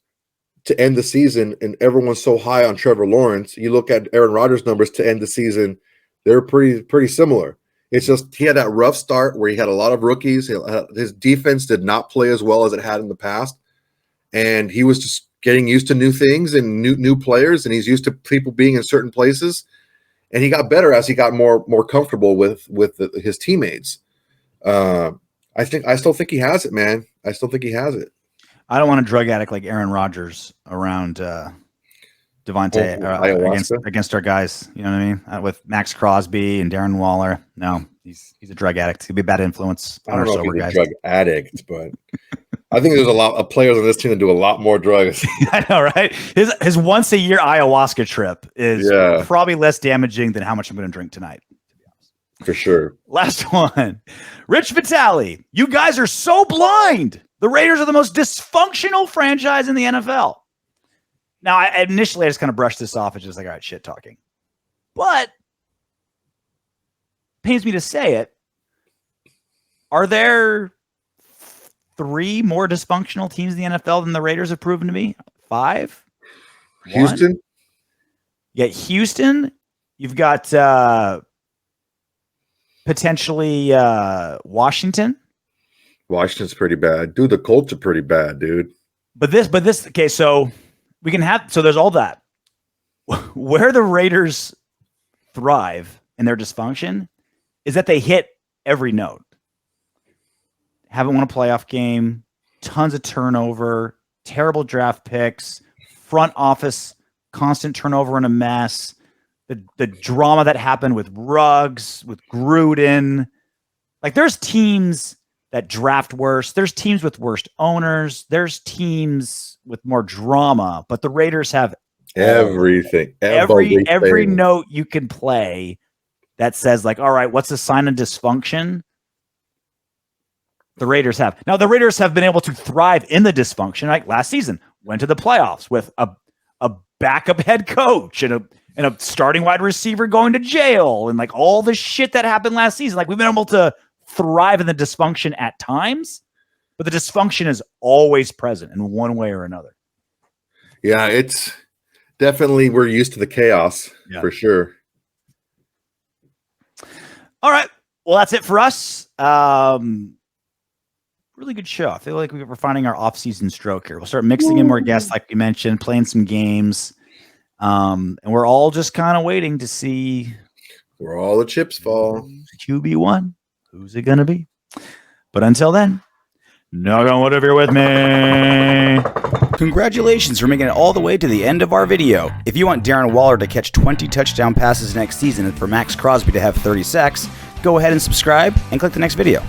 Speaker 2: to end the season, and everyone's so high on Trevor Lawrence, you look at Aaron Rodgers' numbers to end the season, they're pretty similar. It's just he had that rough start where he had a lot of rookies. His defense did not play as well as it had in the past, and he was just getting used to new things and new players, and he's used to people being in certain places. and he got better as he got more comfortable with his teammates. I still think he has it, man. I still think he has it.
Speaker 1: I don't want a drug addict like Aaron Rodgers around Devontae against our guys. You know what I mean? With Max Crosby and Darren Waller. No, he's a drug addict. He'll be a bad influence on our sober guys.
Speaker 2: I don't know if he's a drug addict, but I think there's a lot of players on this team that do a lot more drugs.
Speaker 1: I know, right? His once a year ayahuasca trip is probably less damaging than how much I'm going to drink tonight.
Speaker 2: For sure.
Speaker 1: Last one. Rich Vitale. You guys are so blind. The Raiders are the most dysfunctional franchise in the NFL. Now, I just kind of brushed this off as just like, all right, shit talking. But pains me to say it. Are there 3 more dysfunctional teams in the NFL than the Raiders have proven to me? 5?
Speaker 2: Houston?
Speaker 1: 1? Yeah, Houston. You've got potentially Washington.
Speaker 2: Washington's pretty bad. Dude, the Colts are pretty bad, dude.
Speaker 1: But this, okay, so we can have, so there's all that. Where the Raiders thrive in their dysfunction is that they hit every note. Haven't won a playoff game, tons of turnover, terrible draft picks, front office, constant turnover and a mess. The drama that happened with Ruggs, with Gruden. Like, there's teams that draft worse. There's teams with worse owners. There's teams with more drama. But the Raiders have
Speaker 2: everything.
Speaker 1: Every note you can play that says, like, all right, what's a sign of dysfunction? The Raiders have. Now, the Raiders have been able to thrive in the dysfunction. Like last season, went to the playoffs with a backup head coach and a starting wide receiver going to jail and like all the shit that happened last season. Like, we've been able to thrive in the dysfunction at times, but the dysfunction is always present in one way or another.
Speaker 2: Yeah, it's definitely, we're used to the chaos for sure.
Speaker 1: All right. Well, that's it for us. Really good show. I feel like we're finding our off-season stroke here. We'll start mixing in more guests, like you mentioned, playing some games. And we're all just kind of waiting to see
Speaker 2: where all the chips fall.
Speaker 1: QB1. Who's it going to be? But until then, knock on wood if you're with me. Congratulations for making it all the way to the end of our video. If you want Darren Waller to catch 20 touchdown passes next season and for Max Crosby to have 30 sacks, go ahead and subscribe and click the next video.